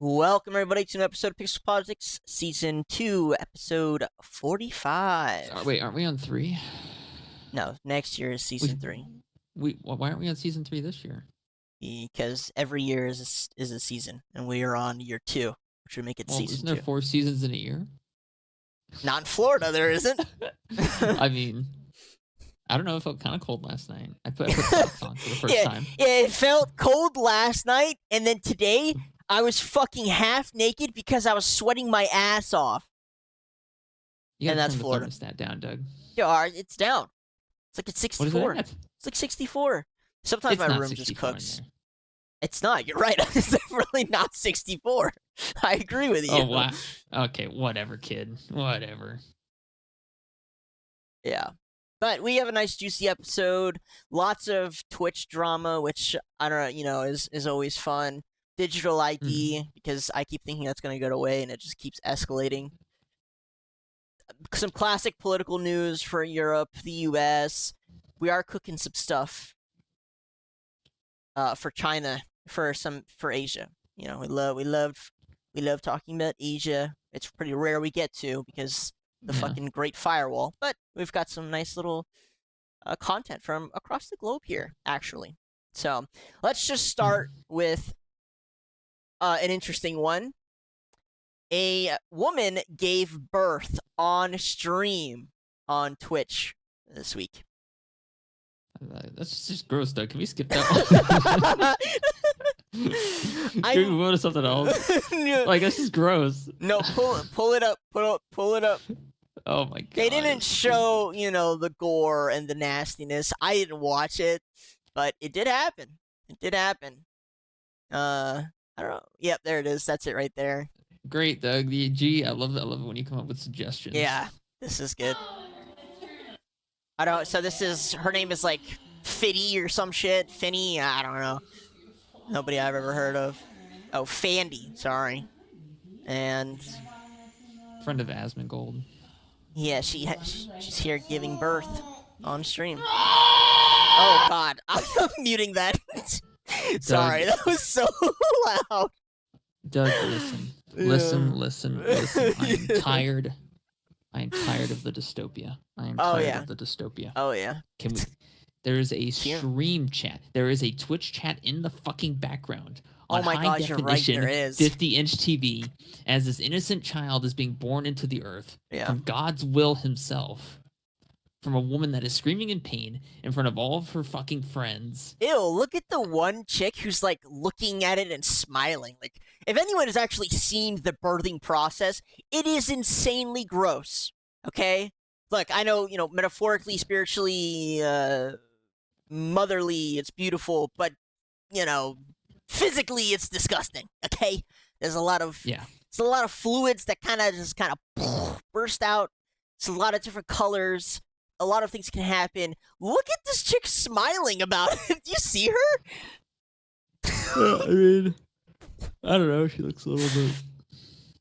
Welcome everybody to an episode of Pixel Politics, Season 2, Episode 45. Aren't we on 3? No, next year is Season 3. Why aren't we on season 3 this year? Because every year is a season, and we are on year 2, which would make it Well, Season isn't there 2. 4 seasons in a year? Not in Florida, there isn't. I mean, I don't know. It felt kind of cold last night. I put socks on for the first time. Yeah, it felt cold last night, and then today I was fucking half naked because I was sweating my ass off. You gotta And that's turn Florida. the thermostat down, Doug. Yeah, it's down. It's like it's 64. What is that? It's like 64. Sometimes It's my not room just 64 in cooks. there. It's not. You're right. It's definitely not 64. I agree with you. Oh, wow. Okay, whatever, kid. Whatever. Yeah. But we have a nice juicy episode. Lots of Twitch drama, which I don't know, is always fun. Digital ID, because I keep thinking that's going to go away and it just keeps escalating. Some classic political news for Europe, the US. We are cooking some stuff for China, for Asia. You know, we love talking about Asia. It's pretty rare we get to because the fucking Great Firewall. But we've got some nice little content from across the globe here, actually. So let's just start with an interesting one. A woman gave birth on stream on Twitch this week. That's just gross, Doug. Can we skip that one? Can we move on to something else? Like, this is gross. No, pull it up. Pull it up. Oh my god. They didn't show, the gore and the nastiness. I didn't watch it, but it did happen. It did happen. I don't know. Yep, there it is. That's it right there. Great, Doug. The G. I love it when you come up with suggestions. Yeah, this is good. I don't. So this is her name is like Fitty or some shit. Finny. I don't know. Nobody I've ever heard of. Oh, Fandy. Sorry. And friend of Asmongold. Yeah, she's here giving birth on stream. Oh God, I'm muting that. Sorry, that was so loud. Doug, listen. I am tired of the dystopia. I am tired of the dystopia. Oh yeah. There is a stream chat. There is a Twitch chat in the fucking background. Oh my God, you're right. There is 50-inch TV, as this innocent child is being born into the earth from God's will himself, from a woman that is screaming in pain in front of all of her fucking friends. Ew! Look at the one chick who's like looking at it and smiling. Like, if anyone has actually seen the birthing process, it is insanely gross. Okay, look, I know, metaphorically, spiritually, motherly, it's beautiful, but physically it's disgusting. Okay, there's a lot of it's a lot of fluids that kind of burst out. It's a lot of different colors. A lot of things can happen. Look at this chick smiling about it. Do you see her? I mean, I don't know. She looks a little bit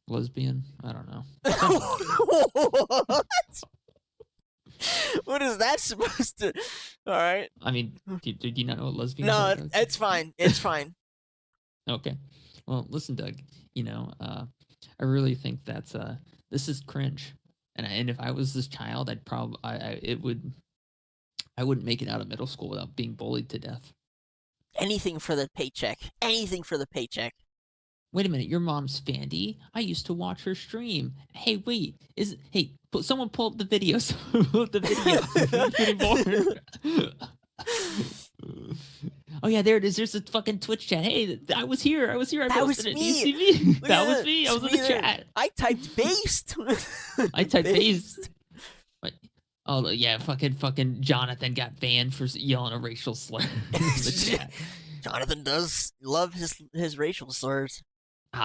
lesbian. I don't know. What? What is that supposed to? All right. I mean, do you not know what lesbian? No, it's fine. It's fine. Okay. Well, listen, Doug. I really think that's this is cringe. And if I was this child, I'd probably I wouldn't make it out of middle school without being bullied to death. Anything for the paycheck. Anything for the paycheck. Wait a minute, your mom's Fandy? I used to watch her stream. Hey, wait, someone pull up the video. Pull up the video. Oh yeah, there it is. There's a fucking Twitch chat. Hey, I was here. I posted it. Do you see me? That was me. I was in the chat. I typed based. I typed based. Oh yeah, fucking Jonathan got banned for yelling a racial slur in the chat. Jonathan does love his racial slurs.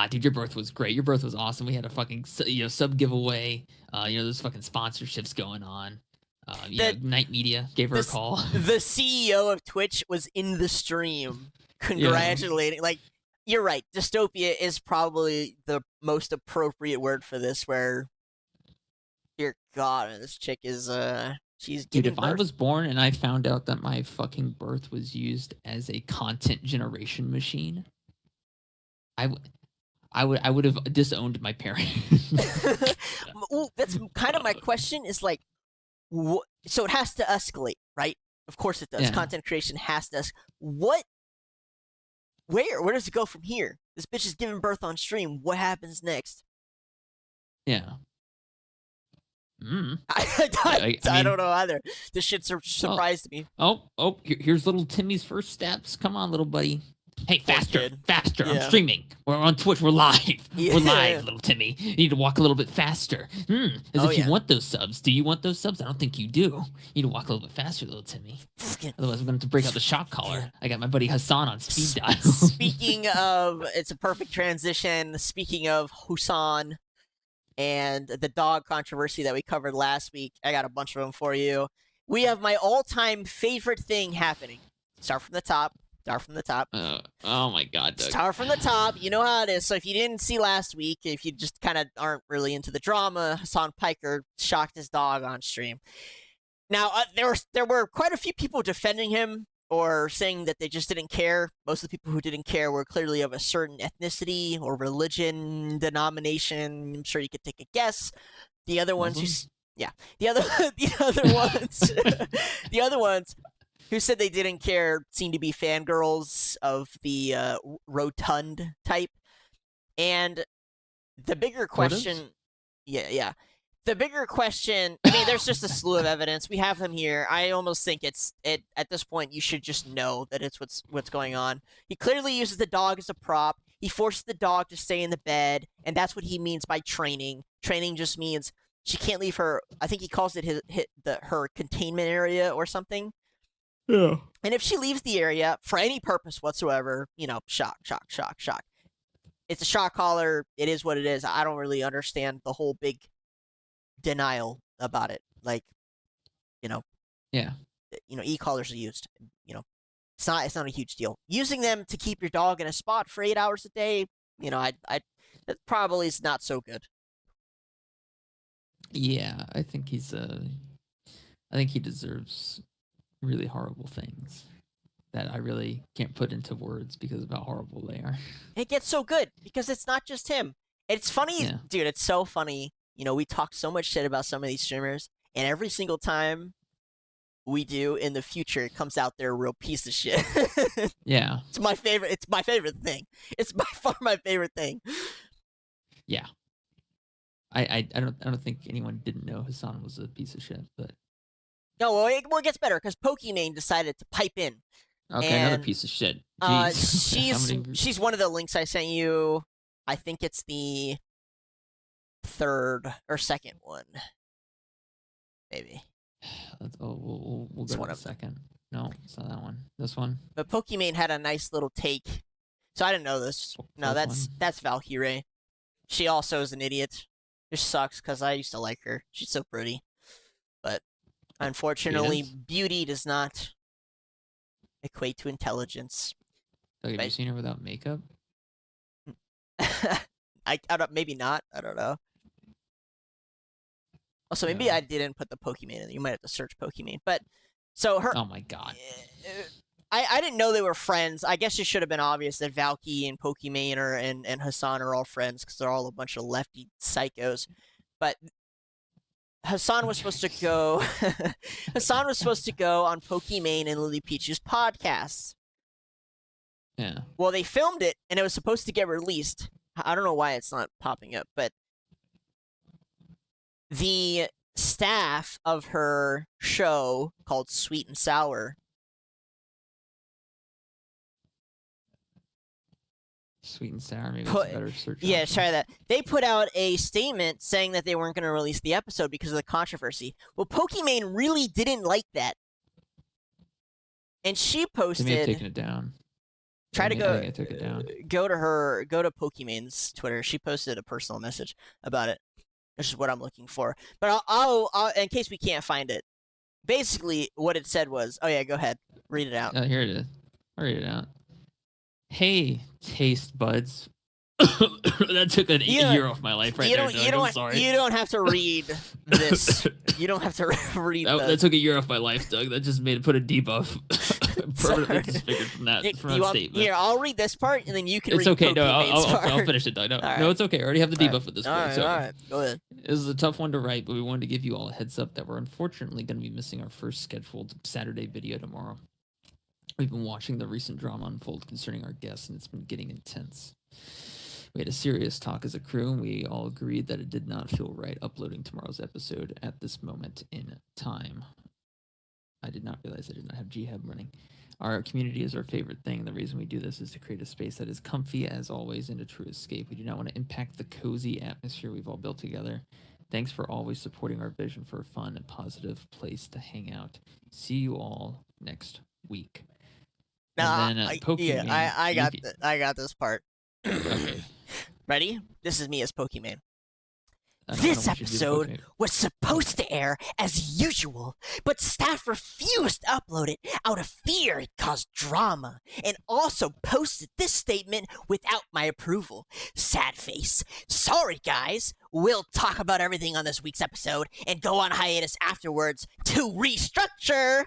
Dude, your birth was great. Your birth was awesome. We had a fucking sub giveaway. There's fucking sponsorships going on. Night Media gave her a call. The CEO of Twitch was in the stream congratulating. Like, you're right. Dystopia is probably the most appropriate word for this. Where, dear God, this chick is she's giving Dude, if birth. I was born and I found out that my fucking birth was used as a content generation machine, I would have disowned my parents. Well, that's kind of my question. Is like, so it has to escalate, right? Of course it does. Yeah. Content creation has to. What? Where does it go from here? This bitch is giving birth on stream. What happens next? Yeah. I don't know either. This shit surprised me. Here's little Timmy's first steps. Come on, little buddy. Hey, faster. Yeah. I'm streaming. We're on Twitch. We're live. Yeah. We're live, little Timmy. You need to walk a little bit faster. If you want those subs. Do you want those subs? I don't think you do. You need to walk a little bit faster, little Timmy. Otherwise, I'm going to break out the shock collar. I got my buddy Hassan on speed dial. Speaking of, it's a perfect transition. Speaking of Hassan and the dog controversy that we covered last week, I got a bunch of them for you. We have my all-time favorite thing happening. Start from the top. Oh my God, Doug. Start from the top. You know how it is. So if you didn't see last week, if you just kind of aren't really into the drama, Hassan Piker shocked his dog on stream. Now, there were quite a few people defending him or saying that they just didn't care. Most of the people who didn't care were clearly of a certain ethnicity or religion, denomination. I'm sure you could take a guess. The other ones, the other ones who said they didn't care seemed to be fangirls of the rotund type. And the bigger question, the bigger question, I mean, there's just a slew of evidence. We have them here. I almost think at this point, you should just know that it's what's going on. He clearly uses the dog as a prop. He forces the dog to stay in the bed, and that's what he means by training. Training just means she can't leave her, I think he calls it her containment area or something. Yeah. And if she leaves the area for any purpose whatsoever, shock. It's a shock collar. It is what it is. I don't really understand the whole big denial about it. Like, e-collars are used. It's not a huge deal. Using them to keep your dog in a spot for 8 hours a day, that probably is not so good. Yeah, I think he deserves really horrible things that I really can't put into words because of how horrible they are. It gets so good because it's not just him. It's funny, dude. It's so funny. We talk so much shit about some of these streamers, and every single time we do in the future, it comes out they're a real piece of shit. Yeah. It's my favorite. It's my favorite thing. It's by far my favorite thing. Yeah. I don't think anyone didn't know Hassan was a piece of shit, but no, well, it gets better because Pokimane decided to pipe in. Okay, another piece of shit. She's one of the links I sent you. I think it's the third or second one, maybe. We'll go to the second. No, it's not that one. This one. But Pokimane had a nice little take. So I didn't know this. No, that's Valkyrie. She also is an idiot. Which sucks because I used to like her. She's so pretty. But unfortunately, beauty does not equate to intelligence. Have you seen her without makeup? I don't, maybe not. I don't know. Also, maybe I didn't put the Pokimane in. You might have to search Pokimane. But so her. Oh my God. I didn't know they were friends. I guess it should have been obvious that Valky and Pokimane and Hassan are all friends because they're all a bunch of lefty psychos. But Hassan was supposed to go. Hassan was supposed to go on Pokimane and Lily Peach's podcasts. Yeah. Well, they filmed it and it was supposed to get released. I don't know why it's not popping up, but the staff of her show called Sweet and Sour. Sweet and Sour, maybe that's a better search. Yeah, try that. They put out a statement saying that they weren't going to release the episode because of the controversy. Well, Pokimane really didn't like that. And she posted... They may have taken it down. Try to go... I took it down. Go to Pokimane's Twitter. She posted a personal message about it. This is what I'm looking for. But I'll in case we can't find it, basically what it said was... Oh, yeah, go ahead. Read it out. Here it is. I'll read it out. Hey, taste buds. That took a year off my life right there, Doug. I'm sorry. You don't have to read this. You don't have to read that took a year off my life, Doug. That just put a debuff. permanently disfigured from that statement. Here, I'll read this part, and then you can It's read okay. No, Pokemon's part. I'll finish it. No, All no, right. it's okay. I already have the debuff at this point. All right. Go ahead. This is a tough one to write, but we wanted to give you all a heads up that we're unfortunately going to be missing our first scheduled Saturday video tomorrow. We've been watching the recent drama unfold concerning our guests, and it's been getting intense. We had a serious talk as a crew, and we all agreed that it did not feel right uploading tomorrow's episode at this moment in time. I did not realize I did not have G-Hub running. Our community is our favorite thing. The reason we do this is to create a space that is comfy as always and a true escape. We do not want to impact the cozy atmosphere we've all built together. Thanks for always supporting our vision for a fun and positive place to hang out. See you all next week. And then Pokemon. I got this part. Okay. Ready? This is me as Pokemon. This episode was supposed to air as usual, but staff refused to upload it out of fear it caused drama, and also posted this statement without my approval. Sad face. Sorry, guys. We'll talk about everything on this week's episode and go on hiatus afterwards to restructure.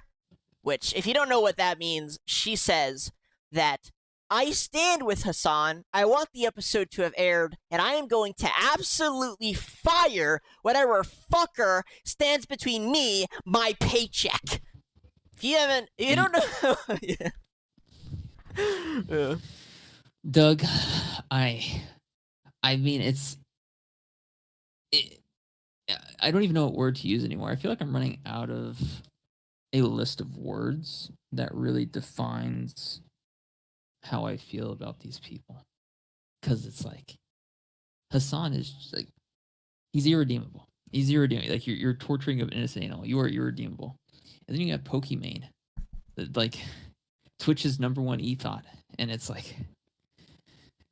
Which, if you don't know what that means, she says that I stand with Hassan. I want the episode to have aired, and I am going to absolutely fire whatever fucker stands between me, my paycheck. If you don't know. Yeah. Doug, I mean, I don't even know what word to use anymore. I feel like I'm running out of a list of words that really defines how I feel about these people, because it's like Hassan is just like, he's irredeemable. Like you're torturing an innocent animal. You're irredeemable. And then you got Pokemon, like Twitch's #1 ethot, and it's like,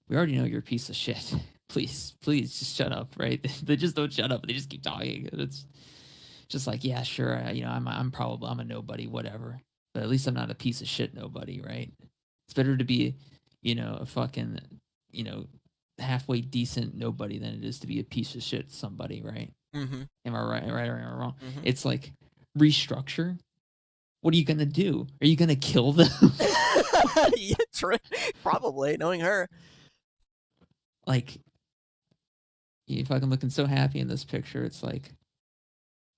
we already know you're a piece of shit. Please just shut up, right? They just don't shut up. They just keep talking, and it's just like, yeah, sure, I'm a nobody, whatever. But at least I'm not a piece of shit nobody, right? It's better to be, a fucking, halfway decent nobody than it is to be a piece of shit somebody, right? Mm-hmm. Am I right or am I wrong? Mm-hmm. It's like, restructure? What are you going to do? Are you going to kill them? Yeah, probably, knowing her. Like, you fucking looking so happy in this picture. It's like,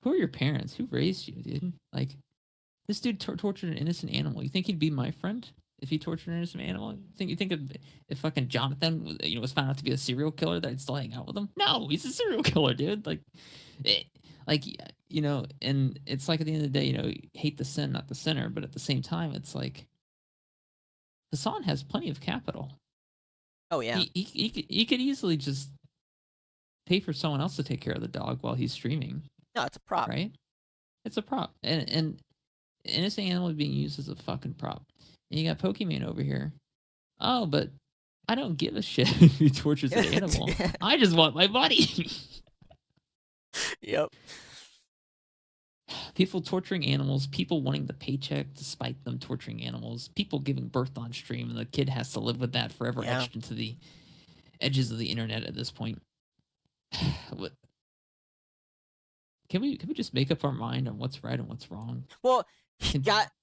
who are your parents? Who raised you, dude? Like, this dude tortured an innocent animal. You think he'd be my friend if he tortured an innocent animal? You think if fucking Jonathan, was found out to be a serial killer, that I'd still hang out with him? No, he's a serial killer, dude. And it's like, at the end of the day, hate the sin, not the sinner. But at the same time, it's like, Hassan has plenty of capital. Oh yeah. He could easily just pay for someone else to take care of the dog while he's streaming. No, it's a prop. Right? It's a prop. And innocent animal being used as a fucking prop. And you got Pokemon over here. Oh, but I don't give a shit if he tortures an animal. I just want my money. Yep. People torturing animals, people wanting the paycheck despite them torturing animals, people giving birth on stream, and the kid has to live with that forever, etched into the edges of the internet at this point. What? Can we just make up our mind on what's right and what's wrong? Well,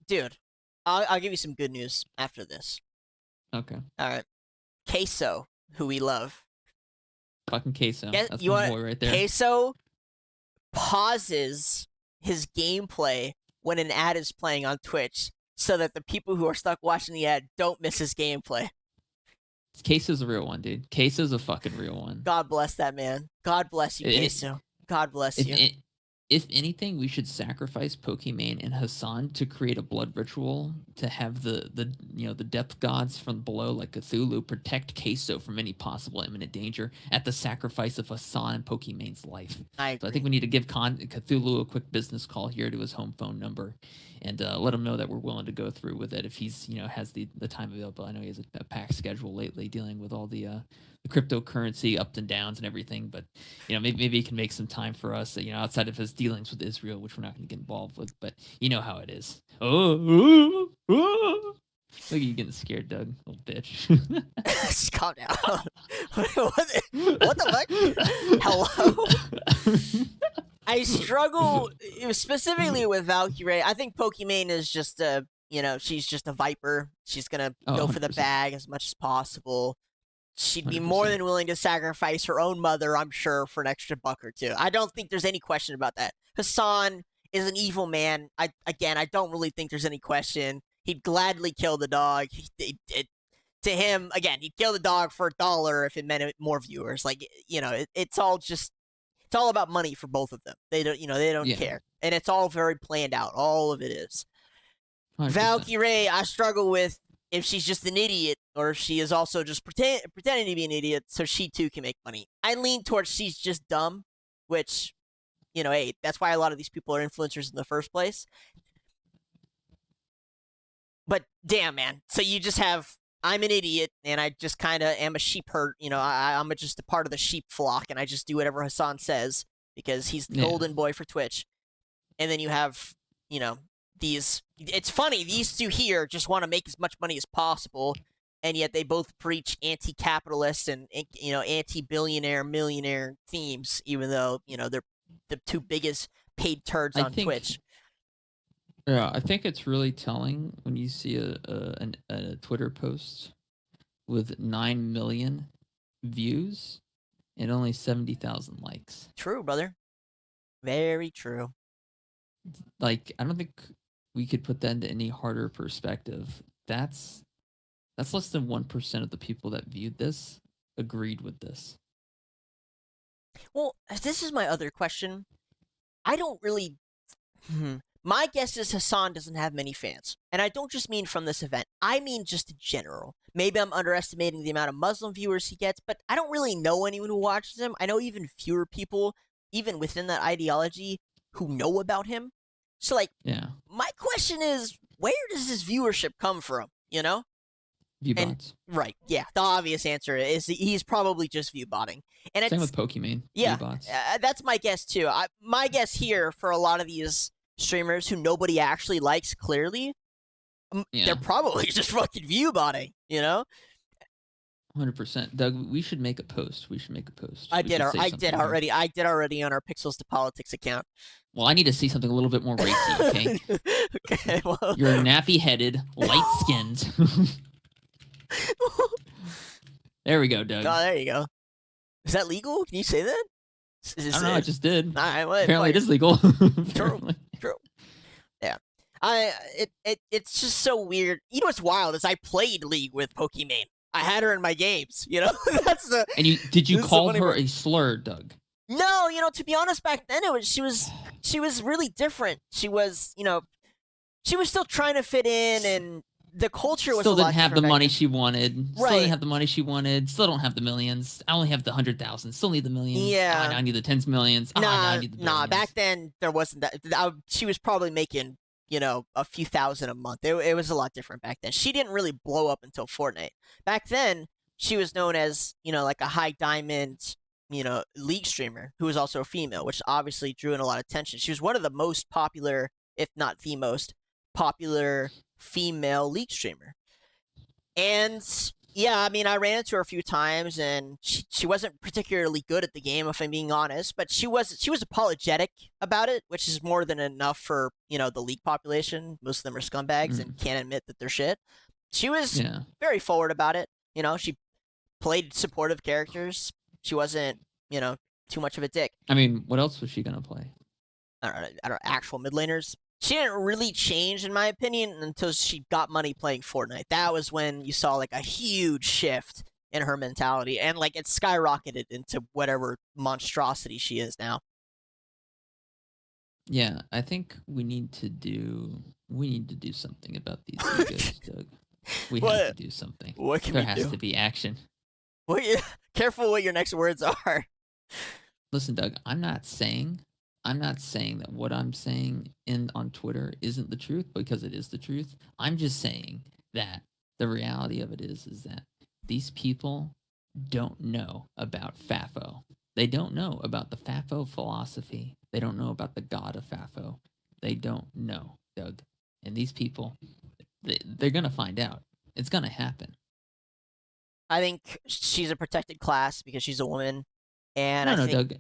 dude, I'll give you some good news after this. Okay. All right. Queso, who we love. Fucking Queso. That's my boy right there. Queso pauses his gameplay when an ad is playing on Twitch so that the people who are stuck watching the ad don't miss his gameplay. Queso's a real one, dude. Queso's a fucking real one. God bless that man. God bless you, Queso. God bless you. If anything, we should sacrifice Pokemon and Hassan to create a blood ritual to have the depth gods from below, like Cthulhu, protect Queso from any possible imminent danger at the sacrifice of Hassan and Pokemon's life. I think we need to give Cthulhu a quick business call here to his home phone number and let him know that we're willing to go through with it if he's has the time available. I know he has a packed schedule lately dealing with all the cryptocurrency ups and downs and everything, but maybe he can make some time for us outside of his dealings with Israel, which we're not going to get involved with, but you know how it is. Look at you getting scared, Doug, little bitch. Just calm down. What the fuck? Hello? I struggle specifically with Valkyrie. I think Pokemon is just a she's just a viper. She's gonna Oh, go for the 100%. bag as much as possible. She'd be more 100%. than willing to sacrifice her own mother, I'm sure, for an extra buck or two. I don't think there's any question about that. Hassan is an evil man. I don't really think there's any question. He'd gladly kill the dog. To him, again, he'd kill the dog for $1 if it meant more viewers. Like, it's all about money for both of them. They don't Yeah. care, and it's all very planned out. All of it is. 100%. Valkyrie, I struggle with if she's just an idiot or if she is also just pretending to be an idiot so she too can make money. I lean towards she's just dumb, which, hey, that's why a lot of these people are influencers in the first place. But damn, man. So you just have, I'm an idiot and I just kind of am a sheep herd. I'm just a part of the sheep flock and I just do whatever Hassan says because he's the Yeah. golden boy for Twitch. And then you have, it's funny, these two here just want to make as much money as possible, and yet they both preach anti-capitalist and anti-billionaire, millionaire themes, even though, they're the two biggest paid turds on Twitch. Yeah, I think it's really telling when you see a Twitter post with 9 million views and only 70,000 likes. True, brother. Very true. Like, I don't think we could put that into any harder perspective. That's less than 1% of the people that viewed this agreed with this. Well, this is my other question. I don't really. My guess is Hassan doesn't have many fans. And I don't just mean from this event. I mean just in general. Maybe I'm underestimating the amount of Muslim viewers he gets, but I don't really know anyone who watches him. I know even fewer people, even within that ideology, who know about him. So, yeah. My question is, where does his viewership come from, Viewbots. Right, yeah. The obvious answer is he's probably just viewbotting. And same with Pokimane. Yeah, viewbots. That's my guess, too. My guess here for a lot of these streamers who nobody actually likes clearly, they're probably just fucking viewbotting, 100%. Doug, we should make a post. I did already on our Pixels to Politics account. Well, I need to see something a little bit more racy, okay? Okay, well. You're nappy-headed, light-skinned. There we go, Doug. Oh, there you go. Is that legal? Can you say that? I don't know, I just did. All right, well, apparently it is legal. True. Yeah. It's just so weird. You know what's wild is I played League with Pokimane. I had her in my games, That's the. And did you call her a slur, Doug? No, to be honest, back then she was really different. She was, she was still trying to fit in, and the culture was still didn't have the money then. she wanted. Right. Still didn't have the money she wanted. Still don't have the millions. I only have the 100,000. Still need the millions. Yeah. I need the tens of millions. I need the billions. Nah. Back then there wasn't that. She was probably making a few thousand a month. It was a lot different back then. She didn't really blow up until Fortnite. Back then she was known as like a high diamond League streamer who was also a female, which obviously drew in a lot of attention. She was one of the most popular, if not the most popular female League streamer. And yeah, I mean, I ran into her a few times, and she wasn't particularly good at the game, if I'm being honest. But she was apologetic about it, which is more than enough for the League population. Most of them are scumbags and can't admit that they're shit. She was very forward about it. She played supportive characters. She wasn't too much of a dick. I mean, what else was she gonna play? I don't know, actual mid laners. She didn't really change, in my opinion, until she got money playing Fortnite. That was when you saw a huge shift in her mentality, and it skyrocketed into whatever monstrosity she is now. Yeah, I think we need to do something about these egos, Doug. We have to do something. What can there we has do? to be action. Careful what your next words are. Listen, Doug, I'm not saying that what I'm saying on Twitter isn't the truth, because it is the truth. I'm just saying that the reality of it is that these people don't know about FAFO. They don't know about the FAFO philosophy. They don't know about the god of FAFO. They don't know, Doug. And these people, they're going to find out. It's going to happen. I think she's a protected class because she's a woman. And no, I think... Doug.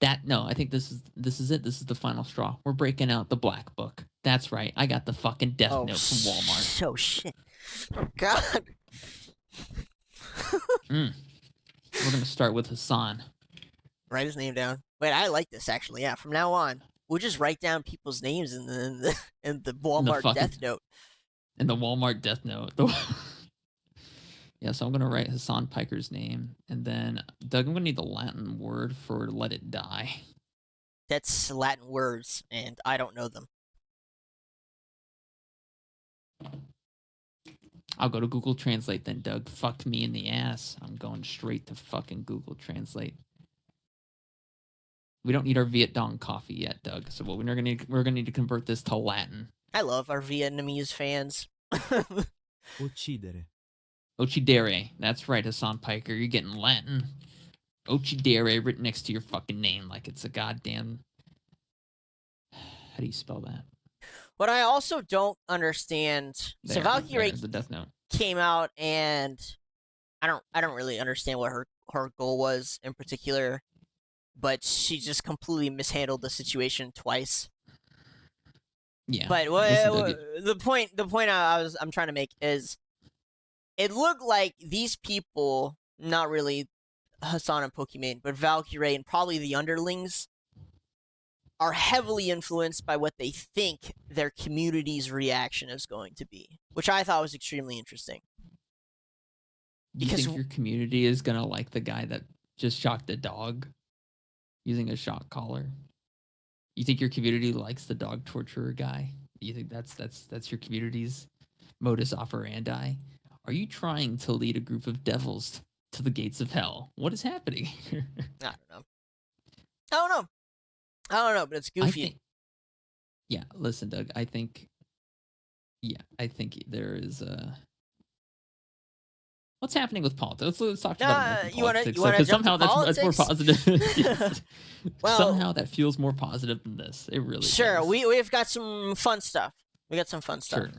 I think this is it. This is the final straw. We're breaking out the black book. That's right. I got the fucking Death Note from Walmart. So shit. Oh god. We're gonna start with Hassan. Write his name down. Wait, I like this actually. Yeah, from now on, we'll just write down people's names in the Walmart Death Note. In the Walmart Death Note. Yeah, so I'm gonna write Hassan Piker's name, and then Doug, I'm gonna need the Latin word for "let it die." That's Latin words, and I don't know them. I'll go to Google Translate then, Doug. Fucked me in the ass. I'm going straight to fucking Google Translate. We don't need our Viet Dong coffee yet, Doug. So what we're gonna need to convert this to Latin. I love our Vietnamese fans. Uccidere. Occidere. That's right, Hassan Piker. You're getting Latin. Occidere written next to your fucking name like it's a goddamn... How do you spell that? What I also don't understand... So Valkyrie the Death Note came out, and I don't really understand what her goal was in particular, but she just completely mishandled the situation twice. Yeah. But the point I'm trying to make is, it looked like these people, not really Hassan and Pokimane, but Valkyrie and probably the underlings, are heavily influenced by what they think their community's reaction is going to be, which I thought was extremely interesting. You think your community is gonna like the guy that just shocked a dog using a shock collar? You think your community likes the dog torturer guy? You think that's your community's modus operandi? Are you trying to lead a group of devils to the gates of hell? What is happening? I don't know, but it's goofy. Yeah, listen, Doug. I think there is what's happening with politics. Let's talk about American politics. Because somehow that's more positive. Yes. Well, somehow that feels more positive than this. It really sure. does. We've got some fun stuff. Sure.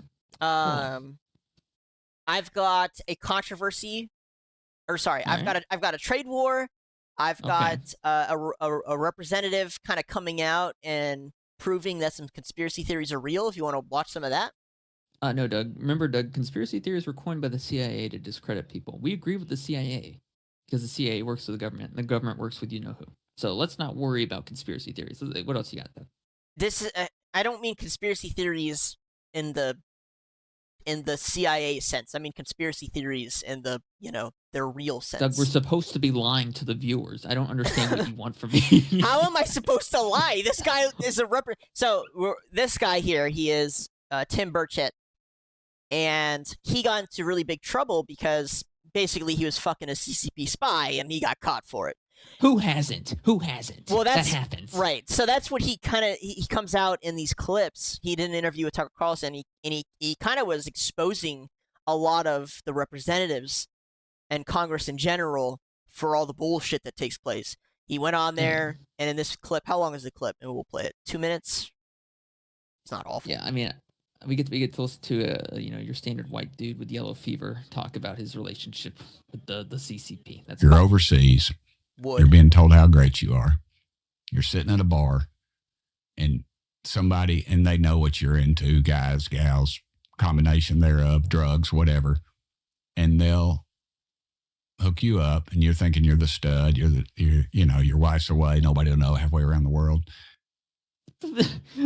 I've got a controversy, or sorry, I've got a trade war. I've got a representative kind of coming out and proving that some conspiracy theories are real. If you want to watch some of that. No, Doug. Remember, Doug, conspiracy theories were coined by the CIA to discredit people. We agree with the CIA because the CIA works with the government, and the government works with you-know-who. So let's not worry about conspiracy theories. What else you got, Doug? This is I don't mean conspiracy theories in the CIA sense. I mean conspiracy theories in the, their real sense. Doug, we're supposed to be lying to the viewers. I don't understand what you want from me. How am I supposed to lie? This guy is So this guy here, he is Tim Burchett, and he got into really big trouble because basically he was fucking a CCP spy, and he got caught for it. Who hasn't? Well, that happens. Right. So that's what he comes out in these clips. He did an interview with Tucker Carlson, and he kind of was exposing a lot of the representatives and Congress in general for all the bullshit that takes place. He went on there, and in this clip, how long is the clip? And we'll play it. 2 minutes? It's not awful. Yeah, I mean, we get to listen to your standard white dude with yellow fever talk about his relationship with the CCP. That's you're overseas. You're being told how great you are. You're sitting at a bar, and they know what you're into, guys, gals, combination thereof, drugs, whatever, and they'll hook you up, and you're thinking you're the stud. Your wife's away. Nobody will know halfway around the world.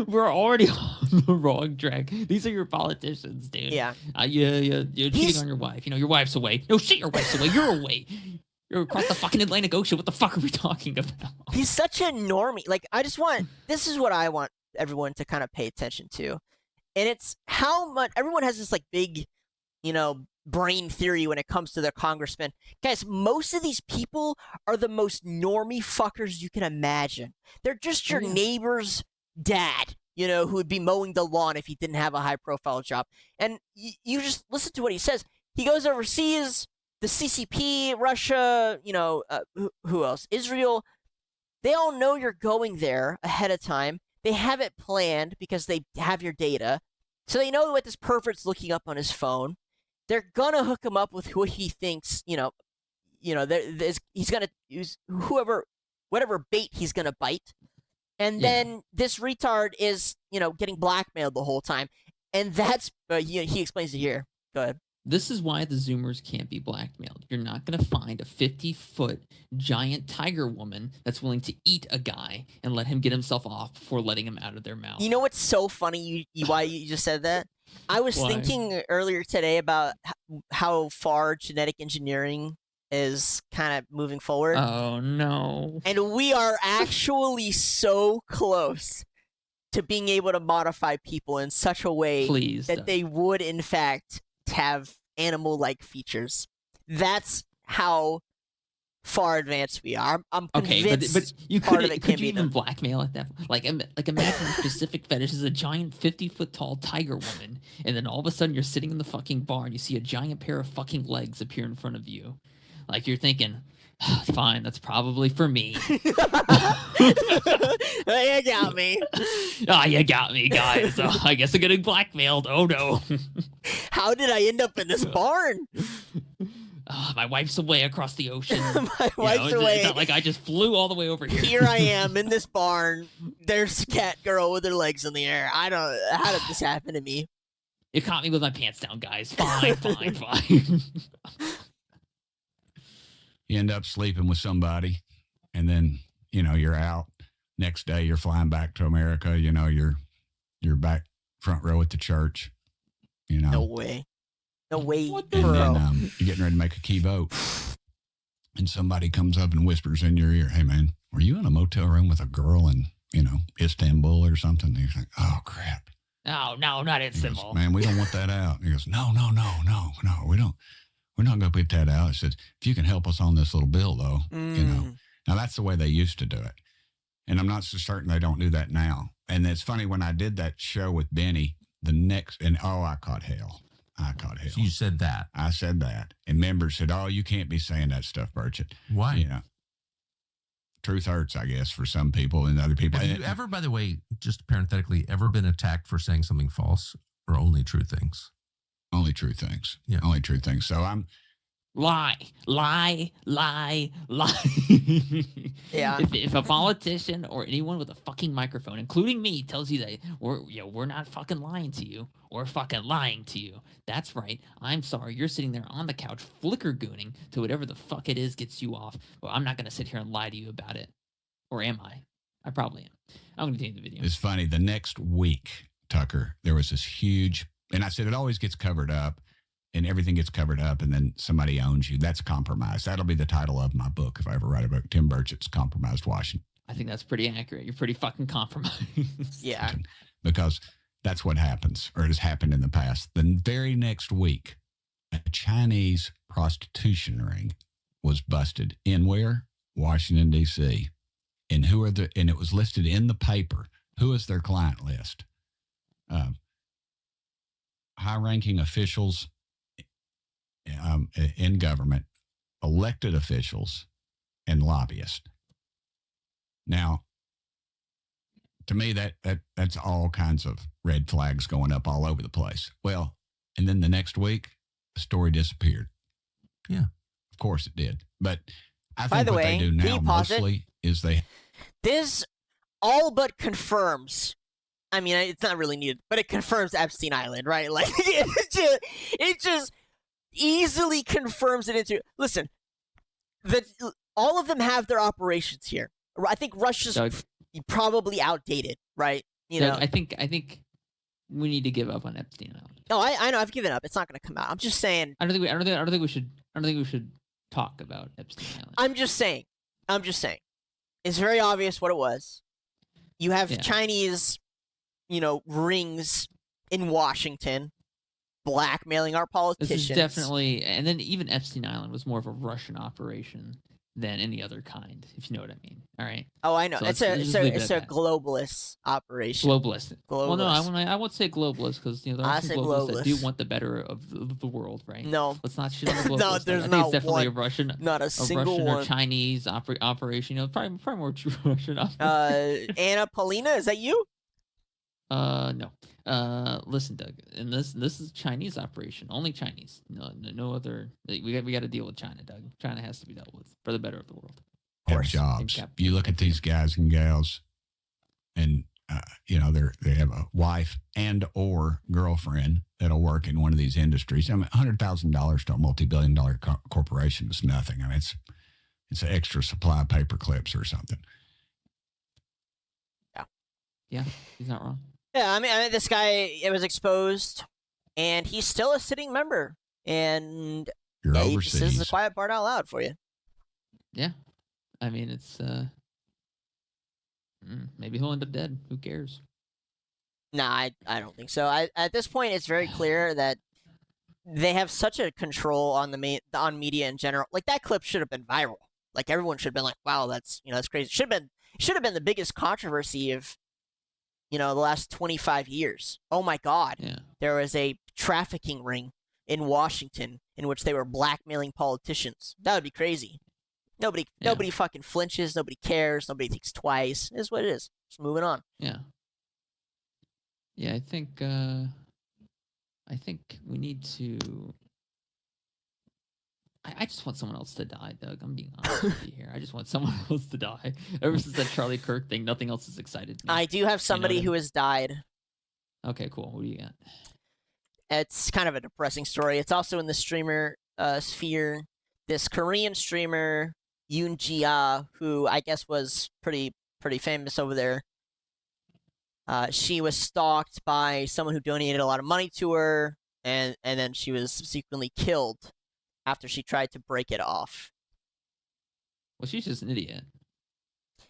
We're already on the wrong track. These are your politicians, dude. Yeah. You're cheating on your wife. Your wife's away. No shit, your wife's away. You're away. You're across the fucking Atlantic Ocean. What the fuck are we talking about? He's such a normie. Like, this is what I want everyone to kind of pay attention to. And it's how much everyone has this like big, brain theory when it comes to their congressmen. Guys, most of these people are the most normie fuckers you can imagine. They're just your neighbor's dad, who would be mowing the lawn if he didn't have a high profile job. And you just listen to what he says. He goes overseas. The CCP, Russia, who else? Israel, they all know you're going there ahead of time. They have it planned because they have your data. So they know what this pervert's looking up on his phone. They're going to hook him up with who he thinks, he's going to use whoever whatever bait he's gonna bite. And Yeah. then this retard is, getting blackmailed the whole time. And that's he explains it here. Go ahead. This is why the Zoomers can't be blackmailed. You're not going to find a 50-foot giant tiger woman that's willing to eat a guy and let him get himself off before letting him out of their mouth. You know what's so funny? Why you just said that? I was Why? thinking earlier today about how far genetic engineering is kind of moving forward. Oh, no. And we are actually so close to being able to modify people in such a way Please. that they would, in fact, have animal-like features. That's how far advanced we are. I'm Okay, convinced but you part of could it can you be even done. blackmail at that? Like imagine the specific fetish is a giant 50-foot tall tiger woman, and then all of a sudden you're sitting in the fucking bar and you see a giant pair of fucking legs appear in front of you. Like you're thinking, fine, that's probably for me. You got me. Ah, you got me, guys. I guess I'm getting blackmailed. Oh no. How did I end up in this barn? My wife's away across the ocean. My wife's away. It's not like I just flew all the way over here. Here I am in this barn. There's a cat girl with her legs in the air. How did this happen to me? You caught me with my pants down, guys. Fine. You end up sleeping with somebody, and then you're out. Next day, you're flying back to America. You're back front row at the church. No way. No way, What the And bro. then you're getting ready to make a key vote, and somebody comes up and whispers in your ear, "Hey, man, were you in a motel room with a girl in Istanbul or something?" And he's like, "Oh crap." No, not He goes, Istanbul. "Man, we don't want that out." And he goes, "No, we don't. We're not going to put that out." It says, "If you can help us on this little bill, though, Now that's the way they used to do it, and I'm not so certain they don't do that now. And it's funny when I did that show with Benny, I caught hell. You said that. I said that, and members said, "Oh, you can't be saying that stuff, Burchett." Why? Truth hurts, I guess, for some people and other people. Have you ever, by the way, just parenthetically, ever been attacked for saying something false or only true things? Only true things. Yeah. Only true things. So I'm. Lie. Yeah. If a politician or anyone with a fucking microphone, including me, tells you that we're not fucking lying to you, we're fucking lying to you. That's right. I'm sorry. You're sitting there on the couch flicker gooning to whatever the fuck it is gets you off. Well, I'm not gonna sit here and lie to you about it. Or am I? I probably am. I'm gonna continue the video. It's funny. The next week, Tucker, there was this huge, and I said it always gets covered up. And everything gets covered up, and then somebody owns you. That's compromise. That'll be the title of my book if I ever write a book. Tim Burchett's Compromised Washington. I think that's pretty accurate. You're pretty fucking compromised. Yeah. Because that's what happens, or it has happened in the past. The very next week, a Chinese prostitution ring was busted in where? Washington, D.C. And and it was listed in the paper. Who is their client list? High-ranking officials in government, elected officials, and lobbyists. Now, to me, that's all kinds of red flags going up all over the place. Well, and then the next week, the story disappeared. Yeah. Of course it did. But I By think the what way, they do can now you pause it? mostly is they This all but confirms. I mean, it's not really needed, but it confirms Epstein Island, right? Like, it just easily confirms it into. Listen, all of them have their operations here. I think Russia's Doug, probably outdated, right? Doug, I think we need to give up on Epstein Island. No, I know. I've given up. It's not going to come out. I'm just saying. I don't think we should talk about Epstein Island. I'm just saying. It's very obvious what it was. You have Yeah. Chinese, rings in Washington, blackmailing our This politicians. is definitely, and then even Epstein Island was more of a Russian operation than any other kind, if you know what I mean. All right, Oh, I know. So It's let's just leave it a at that. globalist operation. globalist. Well, no, Globalist. I won't say globalist because there I are some say globalists that do globalist. want the better of the world, right? No, Let's not shit on the globalists. No, Like, there's I think not it's definitely one. a Russian. not a A single Russian or one. Chinese operation, probably more Russian. Anna Paulina, is that you? No. Listen, Doug, and this is Chinese operation, only Chinese. No other. We got to deal with China, Doug. China has to be dealt with for the better of the world. have course. jobs. Cap- You look at these guys and gals, and they have a wife and or girlfriend that'll work in one of these industries. I mean, $100,000 to a multi-billion-dollar corporation is nothing. I mean, it's an extra supply of paper clips or something. Yeah, he's not wrong. Yeah, I mean, this guy, it was exposed, and he's still a sitting member. And You're yeah, this is the overseas. quiet part out loud for you. Yeah, I mean, it's maybe he'll end up dead. Who cares? Nah, I don't think so. At this point, it's very clear that they have such a control on on media in general. Like, that clip should have been viral. Like, everyone should have been like, "Wow, that's crazy." Should have been the biggest controversy of the last 25 years. Oh my God, Yeah. there was a trafficking ring in Washington in which they were blackmailing politicians. That would be crazy. Nobody fucking flinches. Nobody cares. Nobody thinks twice. It is what it is. Just moving on. Yeah. Yeah, I think we need to. I just want someone else to die, Doug. I'm being honest with you here. I just want someone else to die. Ever since that Charlie Kirk thing, nothing else has excited me. I do have somebody who has died. Okay, cool. What do you got? It's kind of a depressing story. It's also in the streamer sphere. This Korean streamer Yoon Ji-ah, who I guess was pretty famous over there. She was stalked by someone who donated a lot of money to her, and then she was subsequently killed after she tried to break it off. Well, she's just an idiot.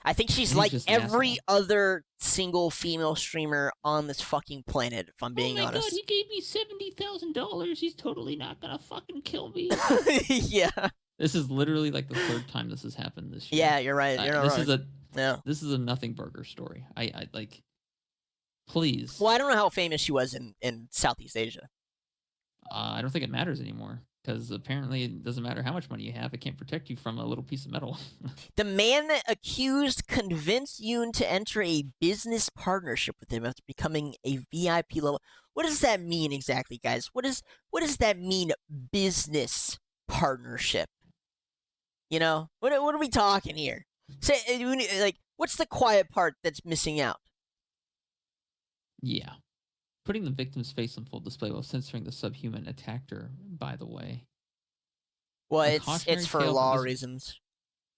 I think she's He's like just an every asshole. other single female streamer on this fucking planet, if I'm being honest. God, he gave me $70,000. He's totally not gonna fucking kill me. Yeah. This is literally like the third time this has happened this year. Yeah, you're right. You're not wrong. This is a nothing burger story. I like. Please. Well, I don't know how famous she was in Southeast Asia. I don't think it matters anymore because apparently it doesn't matter how much money you have. It can't protect you from a little piece of metal. The man that accused convinced Yoon to enter a business partnership with him after becoming a VIP level. What does that mean exactly, guys? What does that mean, business partnership? What are we talking here? Say, like, what's the quiet part that's missing out? Yeah. Putting the victim's face on full display while censoring the subhuman attacked her, by the way. Well, A it's cautionary for tale for law this- reasons.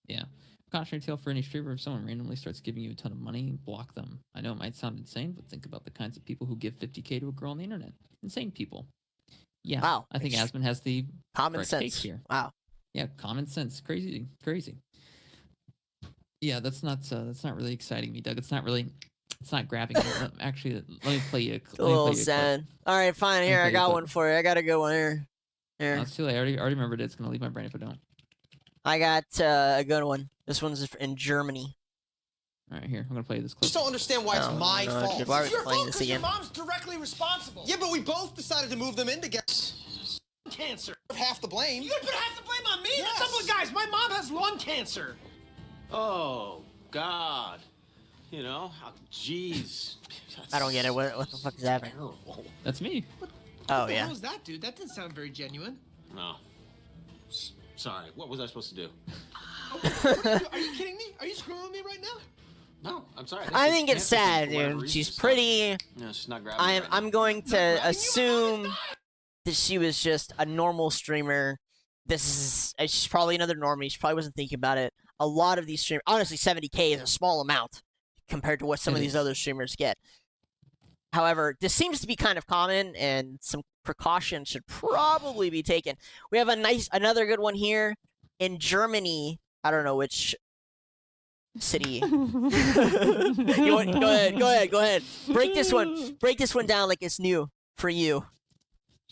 Yeah. Cautionary tale for any streamer: if someone randomly starts giving you a ton of money, block them. I know it might sound insane, but think about the kinds of people who give $50K to a girl on the internet. Insane people. Yeah. Wow. I think Asmund has the Common correct take sense. here. Wow. Yeah, common sense. Crazy. Yeah, that's not really exciting me, Doug. It's not grabbing me. Actually, let me play you. It's a little sad. All right, fine. Here, I got one for you. I got a good one here. Here. It's too late. I already remembered it. It's gonna leave my brain if I don't. I got a good one. This one's in Germany. All right, here. I'm gonna play this I clip. just don't understand why it's No, my no, fault. why are we It's your playing fault this 'cause your again? mom's directly responsible. Yeah, but we both decided to move them in together. Cancer. Half the blame. You gotta put half the blame on me? Yes. That's what, guys, my mom has lung cancer. Oh, God. Jeez. I don't get it. What the fuck is happening? Terrible. That's me. Oh, What the yeah. hell was that, dude? That didn't sound very genuine. No. Sorry. What was I supposed to do? Are you kidding me? Are you screwing with me right now? No, I'm sorry. I think it's sad, dude. She's pretty. No, she's not grabbing me right now. I'm going to grabbing you, assume that she was just a normal streamer. She's probably another normie. She probably wasn't thinking about it. A lot of these streamers, honestly, 70K is a small amount compared to what some It of these is. other streamers get. However, this seems to be kind of common, and some precautions should probably be taken. We have another good one here in Germany. I don't know which city. Go ahead. Break this one down like it's new for you.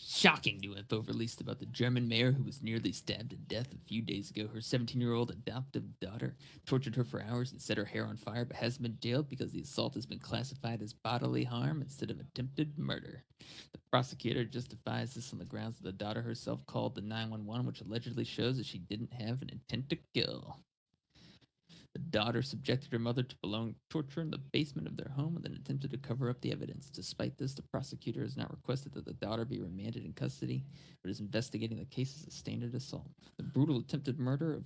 Shocking new info released about the German mayor who was nearly stabbed to death a few days ago. Her 17-year-old adoptive daughter tortured her for hours and set her hair on fire, but has been jailed because the assault has been classified as bodily harm instead of attempted murder. The prosecutor justifies this on the grounds that the daughter herself called the 911, which allegedly shows that she didn't have an intent to kill. The daughter subjected her mother to prolonged torture in the basement of their home and then attempted to cover up the evidence. Despite this, the prosecutor has not requested that the daughter be remanded in custody, but is investigating the case as a standard assault. The brutal attempted murder of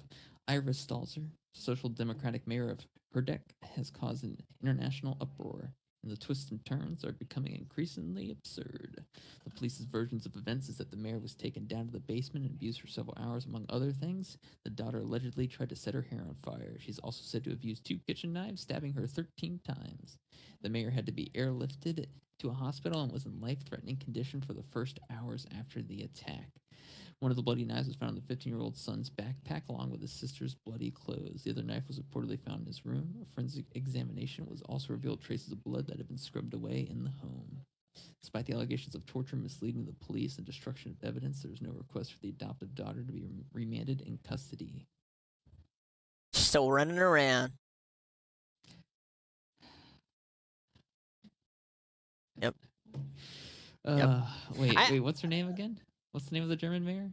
Iris Stalzer, Social Democratic mayor of Herdek, has caused an international uproar, and the twists and turns are becoming increasingly absurd. The police's versions of events is that the mayor was taken down to the basement and abused for several hours, among other things. The daughter allegedly tried to set her hair on fire. She's also said to have used 2 kitchen knives, stabbing her 13 times. The mayor had to be airlifted to a hospital and was in life-threatening condition for the first hours after the attack. One of the bloody knives was found in the 15-year-old son's backpack, along with his sister's bloody clothes. The other knife was reportedly found in his room. A forensic examination was also revealed traces of blood that had been scrubbed away in the home. Despite the allegations of torture, misleading the police, and destruction of evidence, there was no request for the adoptive daughter to be remanded in custody. Still running around. Yep. Wait, what's her name again? What's the name of the German mayor?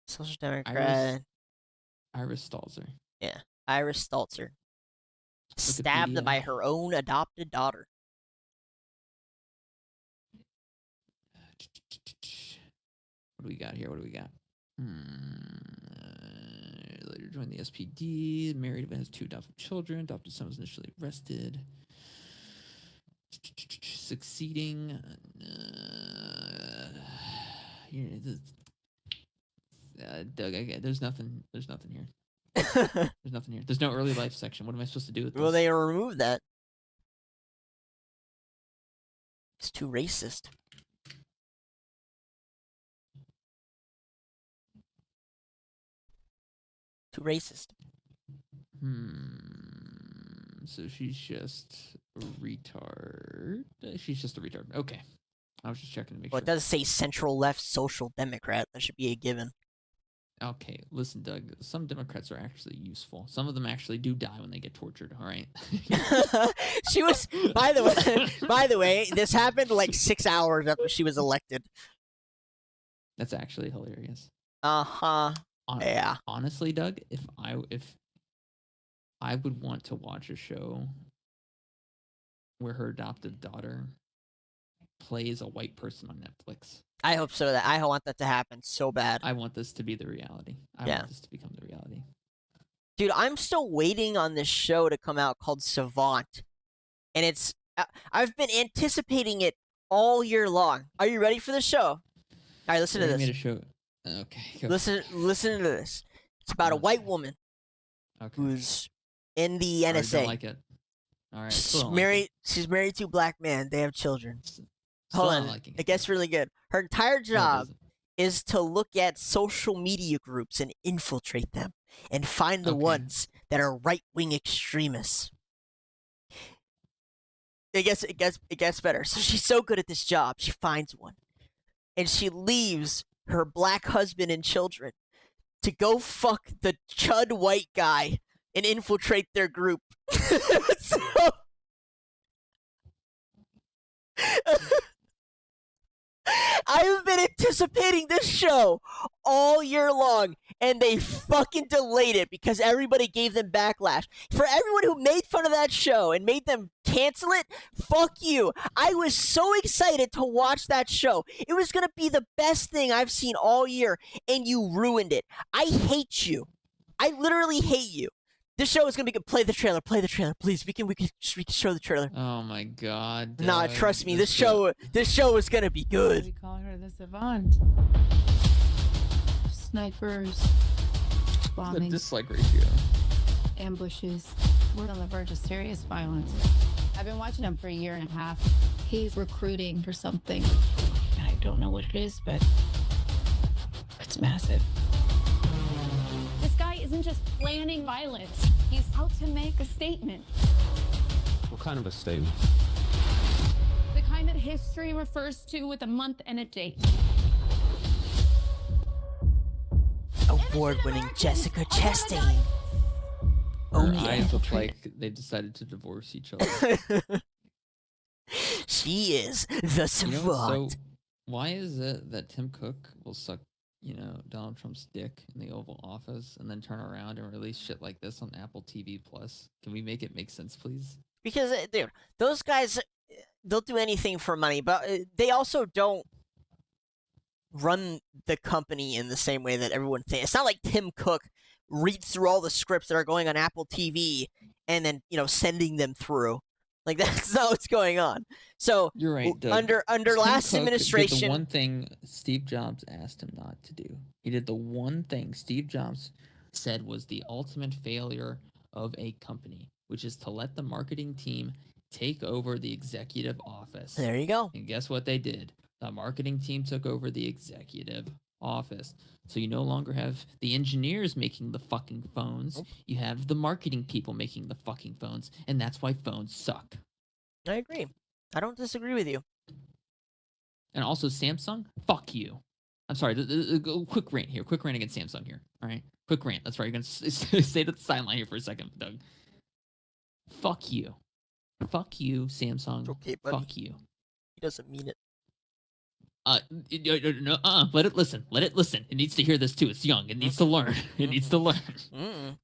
Social Democrat. Iris Stalzer. Yeah, Iris Stalzer. Stabbed by her own adopted daughter. What do we got here? Later joined the SPD. Married, has 2 adopted children. Adopted son was initially arrested. Succeeding. Doug, there's nothing here. There's nothing here. There's no early life section. What am I supposed to do with this? Well, they removed that. It's too racist. Too racist. So she's just a retard. She's just a retard. Okay. I was just checking to make Well, sure. it does say central left social democrat. That should be a given. Okay, listen, Doug. Some Democrats are actually useful. Some of them actually do die when they get tortured. All right. She was. By the way, this happened like 6 hours after she was elected. That's actually hilarious. Yeah. Honestly, Doug, if I would want to watch a show where her adopted daughter plays a white person on Netflix. I hope so. I want that to happen so bad. I want this to be the reality. I want this to become the reality. Dude, I'm still waiting on this show to come out called Savant. And it's... I've been anticipating it all year long. Are you ready for the show? All right, listen to this. Made a show. Okay. Listen to this. It's about a white woman who's in the NSA. I don't like it. All right. She's married to a black man. They have children. Hold on. It gets really good. Her entire job is to look at social media groups and infiltrate them and find the ones that are right-wing extremists. It gets better. So she's so good at this job, she finds one. And she leaves her black husband and children to go fuck the chud white guy and infiltrate their group. So... I've been anticipating this show all year long, and they fucking delayed it because everybody gave them backlash. For everyone who made fun of that show and made them cancel it, fuck you. I was so excited to watch that show. It was going to be the best thing I've seen all year, and you ruined it. I hate you. I literally hate you. This show is gonna be good. Play the trailer, please. We can show the trailer. Oh my god. Nah, trust me. This show is gonna be good. We call her the Savant. Snipers, bombings, the dislike ratio, ambushes. We're on the verge of serious violence. I've been watching him for a year and a half. He's recruiting for something. I don't know what it is, but it's massive. This guy isn't just planning violence. He's out to make a statement. What kind of a statement? The kind that history refers to with a month and a date. Award-winning Jessica Chastain. Her eyes look like they decided to divorce each other. She is the Savant. So why is it that Tim Cook will suck, Donald Trump's dick in the Oval Office and then turn around and release shit like this on Apple TV Plus? Can we make it make sense, please? Because, dude, those guys, they'll do anything for money, but they also don't run the company in the same way that everyone thinks. It's not like Tim Cook reads through all the scripts that are going on Apple TV and then sending them through. Like that's not what's going on. So You're right, Doug. under Tim last Cook administration, did the one thing Steve Jobs asked him not to do. He did the one thing Steve Jobs said was the ultimate failure of a company, which is to let the marketing team take over the executive office. there you go. And guess what they did? The marketing team took over the executive office. So you no longer have the engineers making the fucking phones. You have the marketing people making the fucking phones. And that's why phones suck. I agree. I don't disagree with you. And also Samsung, fuck you. I'm sorry, quick rant here. Quick rant against Samsung here. All right? Quick rant. That's right. You're going to stay to the sideline here for a second, Doug. Fuck you. Fuck you, Samsung. Okay, buddy. Fuck you. He doesn't mean it. No, let it listen. Let it listen. It needs to hear this too. It's young. It needs to learn. It needs to learn.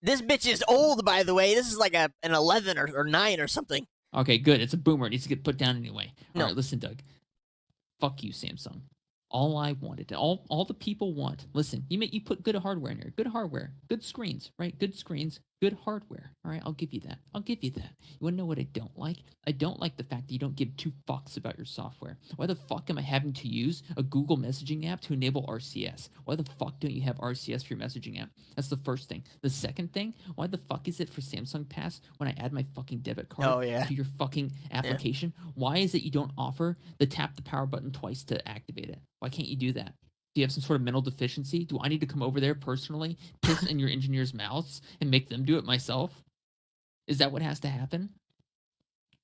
This bitch is old, by the way. This is like an 11 or 9 or something. Okay, good. It's a boomer. It needs to get put down anyway. No. All right, listen, Doug. Fuck you, Samsung. All I wanted, all the people want. Listen, you put good hardware in here. Good hardware. Good screens, right? Good screens. Good hardware. All right, I'll give you that. I'll give you that. You want to know what I don't like? I don't like the fact that you don't give two fucks about your software. Why the fuck am I having to use a Google messaging app to enable RCS? Why the fuck don't you have RCS for your messaging app? That's the first thing. The second thing, why the fuck is it for Samsung Pass when I add my fucking debit card to your fucking application? Yeah. Why is it you don't offer the tap the power button twice to activate it? Why can't you do that? Do you have some sort of mental deficiency? Do I need to come over there personally, piss in your engineers' mouths, and make them do it myself? Is that what has to happen?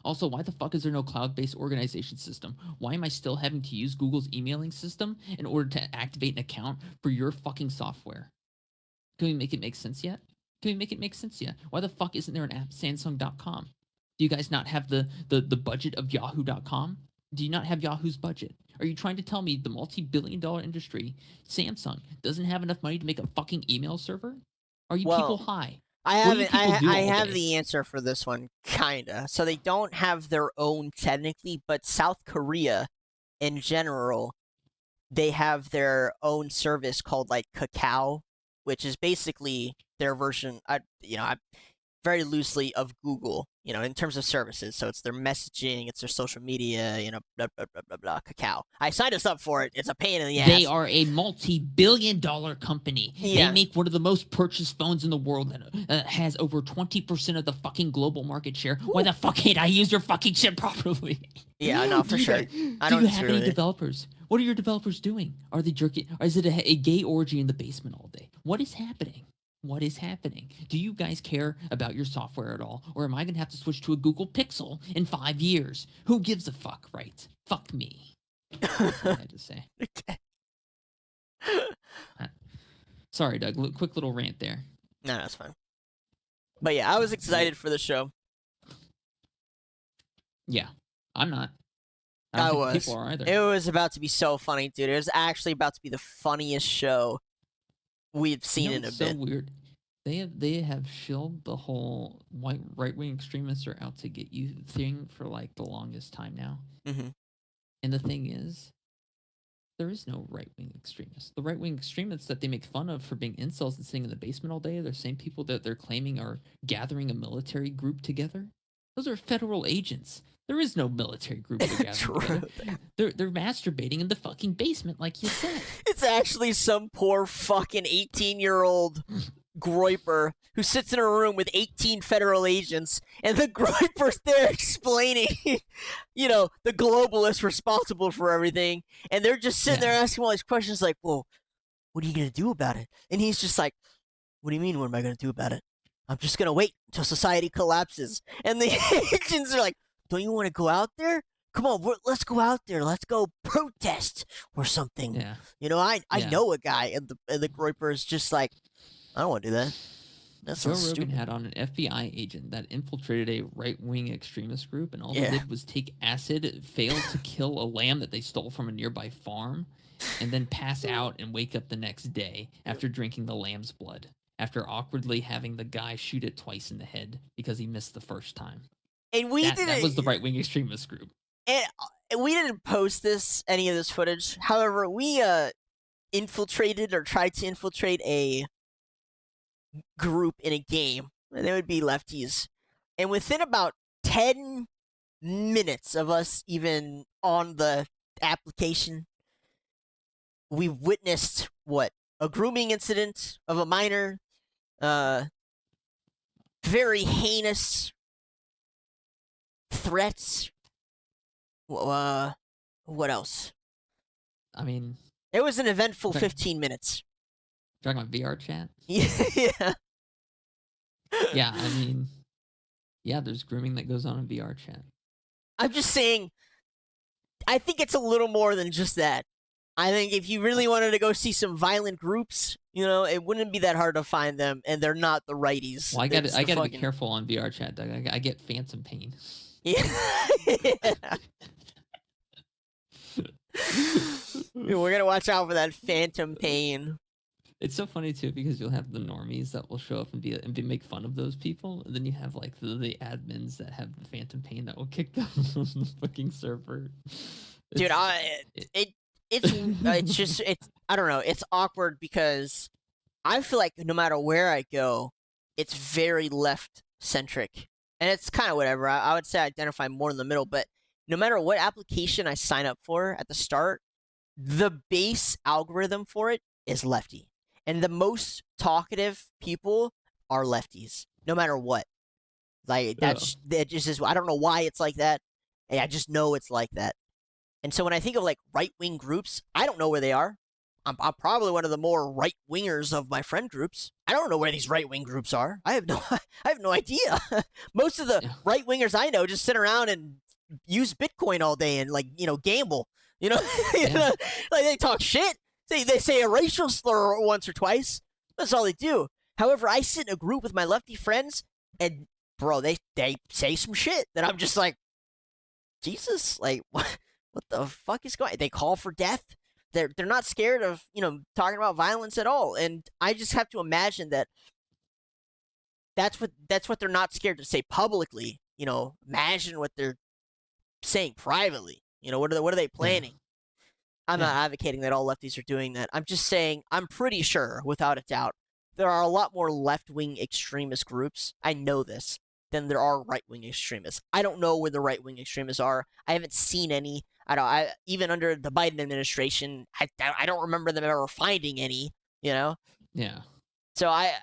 Also, why the fuck is there no cloud-based organization system? Why am I still having to use Google's emailing system in order to activate an account for your fucking software? Can we make it make sense yet? Can we make it make sense yet? Why the fuck isn't there an app, Samsung.com? Do you guys not have the budget of Yahoo.com? Do you not have Yahoo's budget? Are you trying to tell me the multi-billion-dollar industry, Samsung, doesn't have enough money to make a fucking email server? Are you people high? I have the answer for this one, kinda. So they don't have their own technically, but South Korea, in general, they have their own service called like Kakao, which is basically their version. Very loosely of Google, in terms of services. So it's their messaging, it's their social media, blah, blah, blah, blah, blah, Kakao. I signed us up for it. It's a pain in the ass. They are a multi-billion-dollar company. Yeah. They make one of the most purchased phones in the world that has over 20% of the fucking global market share. Why the fuck can't I use your fucking shit properly? Yeah, no, for sure. Do you have any developers? What are your developers doing? Are they jerking? Or is it a gay orgy in the basement all day? What is happening? What is happening? Do you guys care about your software at all? Or am I going to have to switch to a Google Pixel in 5 years? Who gives a fuck, right? Fuck me. That's what I had to say. Okay. Sorry, Doug. Quick little rant there. No, that's fine. But yeah, I was excited for the show. Yeah, I'm not. I don't was. think people are either. It was about to be so funny, dude. It was actually about to be the funniest show we've seen in a bit. So weird. They have shilled the whole right-wing extremists are out to get you thing for like the longest time now. Mm-hmm. And the thing is, there is no right-wing extremists. The right-wing extremists that they make fun of for being incels and sitting in the basement all day, they're the same people that they're claiming are gathering a military group together. Those are federal agents. There is no military group they're gathering together. They're masturbating in the fucking basement, like you said. It's actually some poor fucking 18-year-old groiper who sits in a room with 18 federal agents, and the groiper's there explaining, the globalists responsible for everything, and they're just sitting there asking all these questions like, well, what are you going to do about it? And he's just like, what do you mean, what am I going to do about it? I'm just going to wait until society collapses. And the agents are like, don't you want to go out there? Come on, let's go out there. Let's go protest or something. Yeah. I know a guy, and the groiper is just like, I don't want to do that. That's Joe so Rogan stupid. had on an FBI agent that infiltrated a right-wing extremist group, and all they did was take acid, failed to kill a lamb that they stole from a nearby farm, and then pass out and wake up the next day after drinking the lamb's blood, after awkwardly having the guy shoot it twice in the head because he missed the first time. And that was the right-wing extremist group. And we didn't post any of this footage. However, we infiltrated or tried to infiltrate a group in a game, and they would be lefties. And within about 10 minutes of us even on the application, we witnessed what? A grooming incident of a minor, very heinous threats. What else? I mean, It was an eventful Okay. 15 minutes. talking about VR chat. Yeah. Yeah, I mean, yeah, there's grooming that goes on in VR chat. I'm just saying, I think it's a little more than just that. I think if you really wanted to go see some violent groups, it wouldn't be that hard to find them, and they're not the righties. Well, I got It's I the got to be fucking- careful on VR chat, Doug. I get phantom pain. Yeah. We're gonna watch out for that phantom pain. It's so funny too because you'll have the normies that will show up and make fun of those people, and then you have like the admins that have the phantom pain that will kick them from the fucking server. Dude, It's- it's just I don't know. It's awkward because I feel like no matter where I go, it's very left centric, and it's kind of whatever. I would say I identify more in the middle, but no matter what application I sign up for at the start, the base algorithm for it is lefty, and the most talkative people are lefties, no matter what. Like that just is. I don't know why it's like that. I just know it's like that. And so when I think of like right wing groups, I don't know where they are. I'm probably one of the more right wingers of my friend groups. I don't know where these right wing groups are. I have no idea. Most of the Yeah. right wingers I know just sit around and use Bitcoin all day and gamble. You know, Yeah. like they talk shit. They say a racial slur once or twice. That's all they do. However, I sit in a group with my lefty friends, and bro, they say some shit that I'm just like, Jesus, like what the fuck is going? They call for death. They're not scared of talking about violence at all. And I just have to imagine that that's what they're not scared to say publicly. Imagine what they're saying privately. What are they planning? I'm not advocating that all lefties are doing that. I'm just saying I'm pretty sure, without a doubt, there are a lot more left-wing extremist groups. I know this. Than there are right-wing extremists. I don't know where the right-wing extremists are. I haven't seen any. Even under the Biden administration, I don't remember them ever finding any. Yeah. So I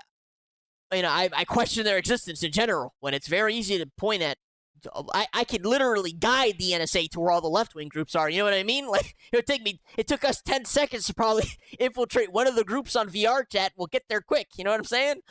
question their existence in general. When it's very easy to point at, I could literally guide the NSA to where all the left-wing groups are. You know what I mean? Like it took us 10 seconds to probably infiltrate one of the groups on VR chat. We'll get there quick. You know what I'm saying?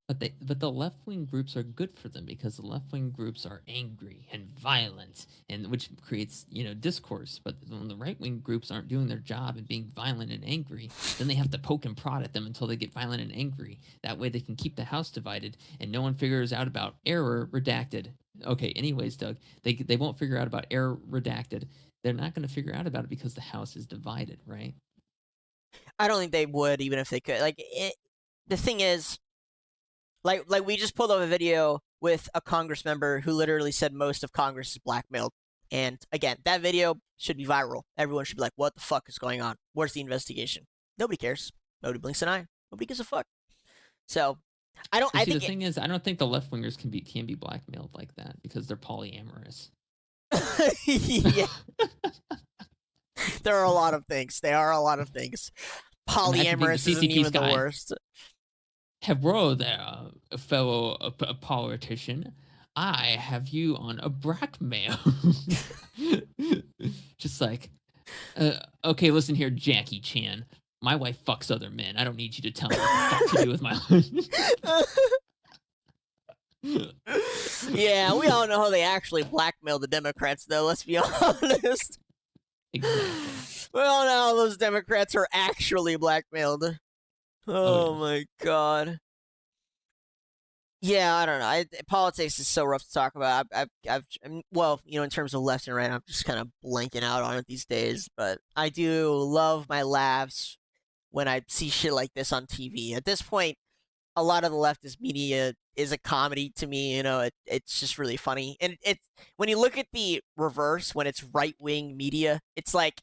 But the left wing groups are good for them because the left wing groups are angry and violent, and which creates discourse. But when the right wing groups aren't doing their job and being violent and angry, then they have to poke and prod at them until they get violent and angry. That way they can keep the house divided, and no one figures out about error redacted. Okay, anyways, Doug, they won't figure out about error redacted. They're not going to figure out about it because the house is divided, right? I don't think they would, even if they could. The thing is, like we just pulled up a video with a Congress member who literally said most of Congress is blackmailed. And again, that video should be viral. Everyone should be like, what the fuck is going on? Where's the investigation? Nobody cares. Nobody blinks an eye. Nobody gives a fuck. So I don't. You I see, think the thing is, I don't think the left wingers can be blackmailed like that because they're polyamorous. yeah. There are a lot of things. There are a lot of things. Imagine being the Polyamorous isn't CCP's even the guy. worst. Hello there, fellow politician. I have you on a blackmail. Just like, okay, listen here, Jackie Chan. My wife fucks other men. I don't need you to tell me what the fuck to do with my life. Yeah, we all know how they actually blackmail the Democrats, though. Let's be honest. Exactly. We all know how those Democrats are actually blackmailed. Oh my god. Yeah, I don't know. Politics is so rough to talk about. Well, in terms of left and right, I'm just kind of blanking out on it these days. But I do love my laughs when I see shit like this on TV. At this point, a lot of the leftist media is a comedy to me. It's just really funny. And when you look at the reverse, when it's right wing media, it's like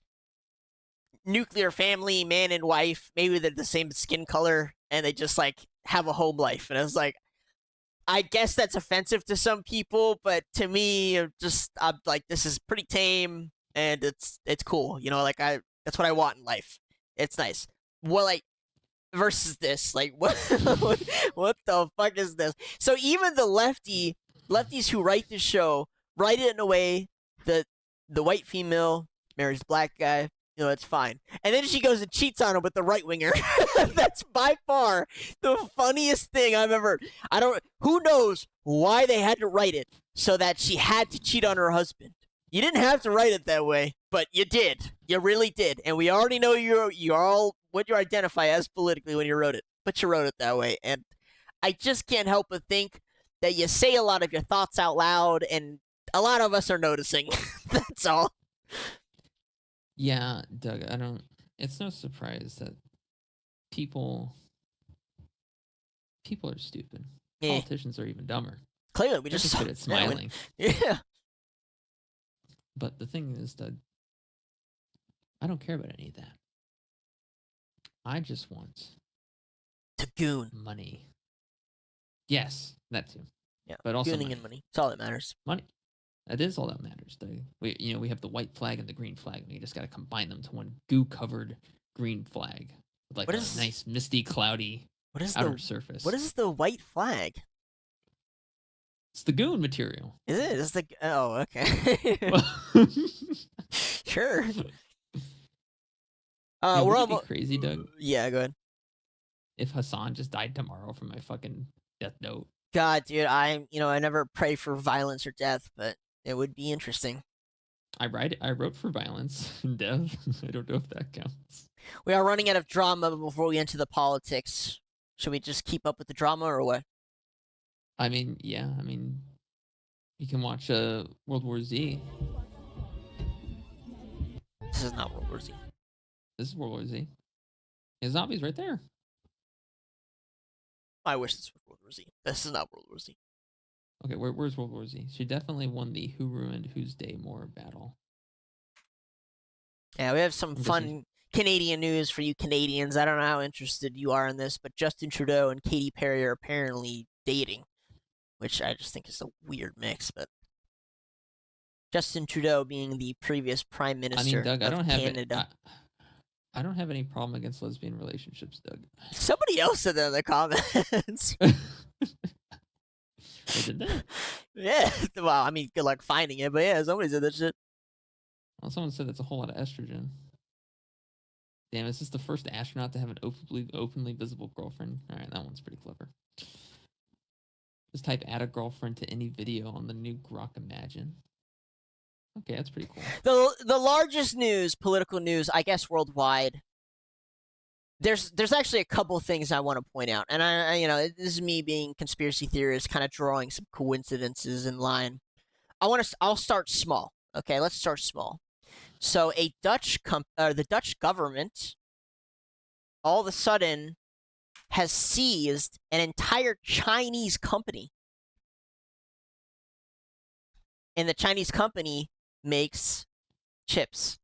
nuclear family, man and wife. Maybe they're the same skin color, and they just like have a home life. And I was like, I guess that's offensive to some people, but to me, I'm like, this is pretty tame, and it's cool. You know, like that's what I want in life. It's nice. Well, like versus this, like what what the fuck is this? So even the lefties who write the show write it in a way that the white female marries black guy. You know, it's fine. And then she goes and cheats on him with the right winger. That's by far the funniest thing I've ever. Who knows why they had to write it so that she had to cheat on her husband. You didn't have to write it that way, but you did. You really did. And we already know you're all what you identify as politically when you wrote it, but you wrote it that way. And I just can't help but think that you say a lot of your thoughts out loud, and a lot of us are noticing. That's all. Yeah, Doug, it's no surprise that people are stupid. Yeah. Politicians are even dumber. Clearly, we They're just just good at smiling. Yeah. But the thing is, Doug, I don't care about any of that. I just want To goon. money. Yes, that too. Yeah. But also gooning money. and money. That's all that matters. Money. That is all that matters. We have the white flag and the green flag, and we just got to combine them to one goo-covered green flag with like What a is- nice, misty, cloudy What is outer the surface. what is the white flag? It's the goon material. Is it? Is the okay? Well, Sure. wouldn't We're it be almost crazy, Doug, Yeah, go ahead. if Hassan just died tomorrow from my fucking death note. God, dude, I never pray for violence or death, but it would be interesting. I wrote for violence and death. I don't know if that counts. We are running out of drama before we enter the politics. Should we just keep up with the drama or what? I mean, yeah. I mean, you can watch World War Z. This is not World War Z. This is World War Z. There's zombies right there. I wish this was World War Z. This is not World War Z. Okay, where's World War Z? She definitely won the Who Ruined Whose Day More battle. Yeah, we have some I'm guessing- fun Canadian news for you Canadians. I don't know how interested you are in this, but Justin Trudeau and Katy Perry are apparently dating, which I just think is a weird mix. But Justin Trudeau being the previous Prime I Minister mean, Doug, I of don't have Canada. I don't have any problem against lesbian relationships, Doug. Somebody else said that in the comments. They did that? Yeah, well, I mean, good luck finding it, but yeah, somebody said that shit. Well, someone said that's a whole lot of estrogen. Damn, is this the first astronaut to have an openly visible girlfriend? All right, that one's pretty clever. Just type "add a girlfriend" to any video on the new Grok Imagine. Okay, that's pretty cool. The largest news, political news, I guess worldwide. There's actually a couple things I want to point out, and I this is me being conspiracy theorist, kind of drawing some coincidences in line. I'll start small. Okay, let's start small. So the Dutch government, all of a sudden, has seized an entire Chinese company, and the Chinese company makes chips.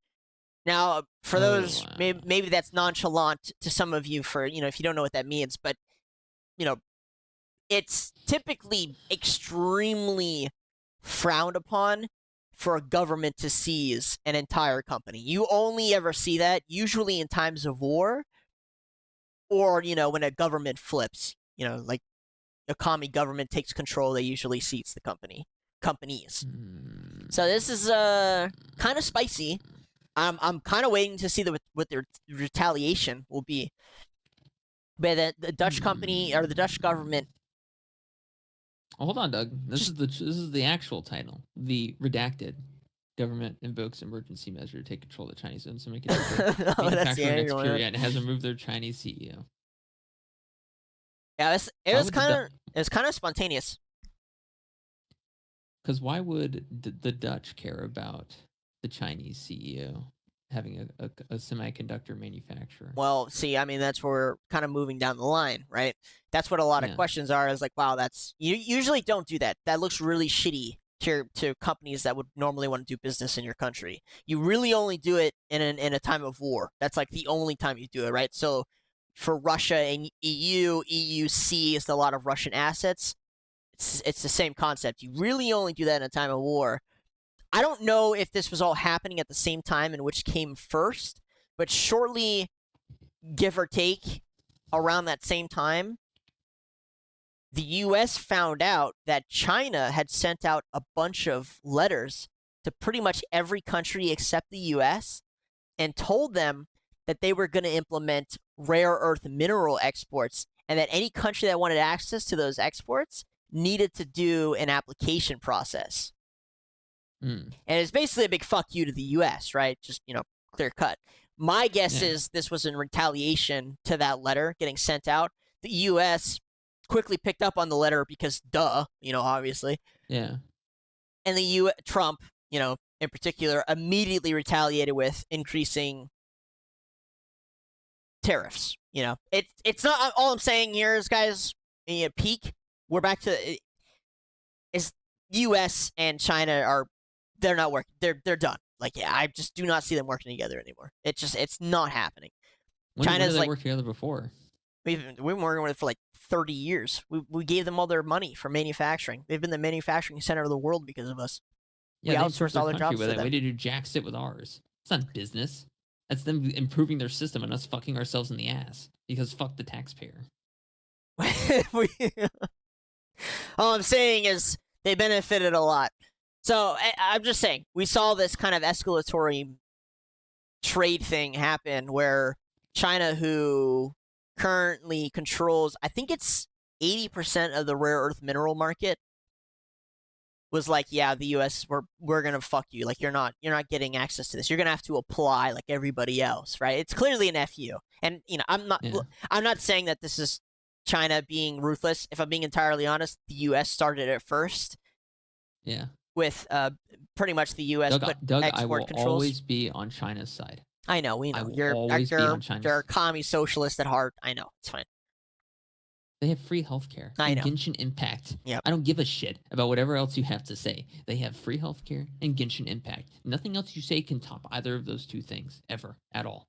Now, for those, wow. maybe that's nonchalant to some of you for, if you don't know what that means, but, it's typically extremely frowned upon for a government to seize an entire company. You only ever see that usually in times of war or, when a government flips, like a commie government takes control, they usually seize the companies. So this is kind of spicy. I'm kind of waiting to see what their retaliation will be. But the Dutch company or the Dutch government. Oh, hold on, Doug. This is the actual title. The redacted government invokes emergency measure to take control of the Chinese semiconductor Oh, that's the manufacturing angle, next yeah. period and has removed their Chinese CEO. Yeah, it Why was would kind of spontaneous. Because why would the Dutch care about the Chinese CEO having a semiconductor manufacturer? Well, see, I mean, that's where we're kind of moving down the line, right? That's what a lot of Yeah. questions are. Is like, wow, you usually don't do that. That looks really shitty to companies that would normally want to do business in your country. You really only do it in a time of war. That's like the only time you do it, right? So for Russia and EU seized a lot of Russian assets. It's the same concept. You really only do that in a time of war. I don't know if this was all happening at the same time and which came first, but shortly, give or take, around that same time, the U.S. found out that China had sent out a bunch of letters to pretty much every country except the U.S. and told them that they were going to implement rare earth mineral exports, and that any country that wanted access to those exports needed to do an application process. And it's basically a big fuck you to the U.S., right? Just, clear cut. My guess is this was in retaliation to that letter getting sent out. The U.S. quickly picked up on the letter because, obviously. Yeah. And Trump, in particular, immediately retaliated with increasing tariffs. It's not all I'm saying here is, guys, peak. We're back to is U.S. and China they're not working. They're done. Like, I just do not see them working together anymore. It's not happening. When China's did they work together before? We've been working with it for like 30 years. We gave them all their money for manufacturing. They've been the manufacturing center of the world because of us. Yeah, we they outsourced all their jobs to them. We did do jack shit with ours. It's not business. That's them improving their system and us fucking ourselves in the ass because fuck the taxpayer. All I'm saying is they benefited a lot. So I'm just saying, we saw this kind of escalatory trade thing happen where China, who currently controls, I think it's 80% of the rare earth mineral market, was like, yeah, the U.S., we're gonna fuck you. Like, you're not getting access to this. You're gonna have to apply like everybody else, right? It's clearly an FU. And I'm not saying that this is China being ruthless. If I'm being entirely honest, the U.S. started it first. Yeah. With pretty much the U.S. Doug, export I will controls. Always be on China's side. I know, we know. You're a commie socialist at heart. I know, it's fine. They have free healthcare. I know. Genshin Impact. Yep. I don't give a shit about whatever else you have to say. They have free healthcare and Genshin Impact. Nothing else you say can top either of those two things ever, at all,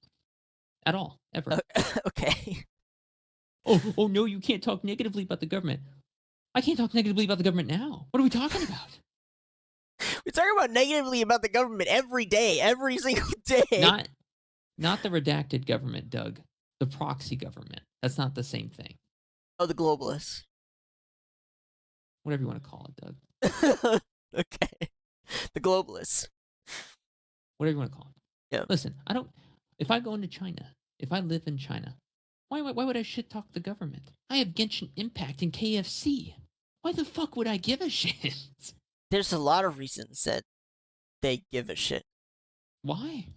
ever. Okay. Oh no, you can't talk negatively about the government. I can't talk negatively about the government now. What are we talking about? We talk about negatively about the government every day, every single day. Not the redacted government, Doug. The proxy government. That's not the same thing. Oh, the globalists. Whatever you want to call it, Doug. Okay. The globalists. Whatever you want to call it. Yeah. Listen, if I go into China, if I live in China, why would I shit talk the government? I have Genshin Impact and KFC. Why the fuck would I give a shit? There's a lot of reasons that they give a shit. Why?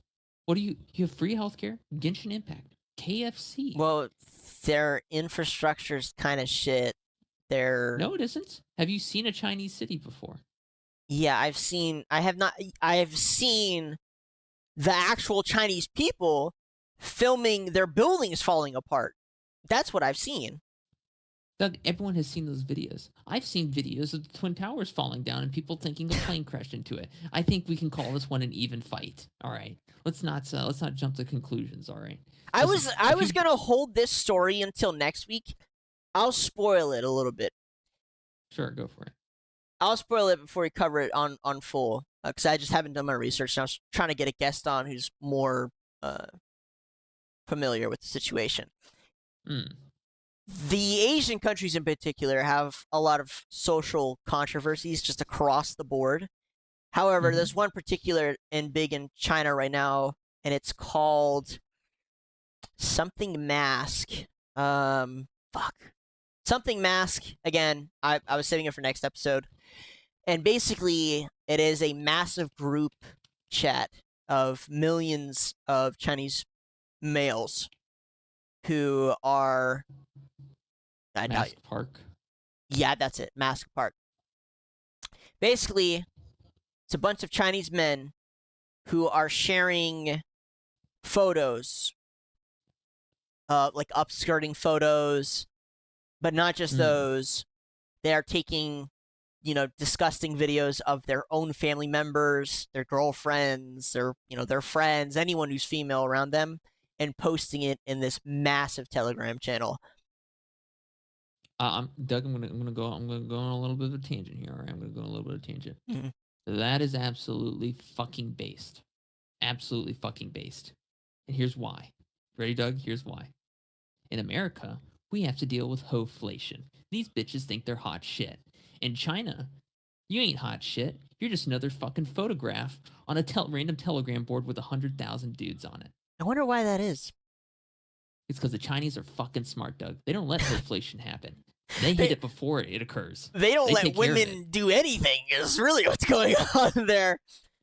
What do you have free healthcare, Genshin Impact, KFC. Well, their infrastructure's kind of shit. No, it isn't. Have you seen a Chinese city before? Yeah, I have seen the actual Chinese people filming their buildings falling apart. That's what I've seen. Doug, everyone has seen those videos. I've seen videos of the Twin Towers falling down and people thinking a plane crashed into it. I think we can call this one an even fight. All right, let's not jump to conclusions. All right. I was gonna hold this story until next week. I'll spoil it a little bit. Sure, go for it. I'll spoil it before we cover it on full, because I just haven't done my research. And I was trying to get a guest on who's more familiar with the situation. The Asian countries in particular have a lot of social controversies just across the board. However, there's one particular and big in China right now, and it's called something mask. Something mask. Again, I was saving it for next episode. And basically, it is a massive group chat of millions of Chinese males who are... Mask Park. Yeah, that's it. Mask Park. Basically, it's a bunch of Chinese men who are sharing photos, like upskirting photos, but not just those. They are taking disgusting videos of their own family members, their girlfriends, their friends, anyone who's female around them, and posting it in this massive Telegram channel. Doug, I'm gonna go on a little bit of a tangent here. All right, I'm gonna go on a little bit of a tangent. Mhm. That is absolutely fucking based. Absolutely fucking based. And here's why. Ready, Doug? Here's why. In America, we have to deal with hoflation. These bitches think they're hot shit. In China, you ain't hot shit. You're just another fucking photograph on a random Telegram board with 100,000 dudes on it. I wonder why that is. It's because the Chinese are fucking smart, Doug. They don't let hoflation happen. They hit it before it occurs. They don't let take care of women do anything, is really what's going on there.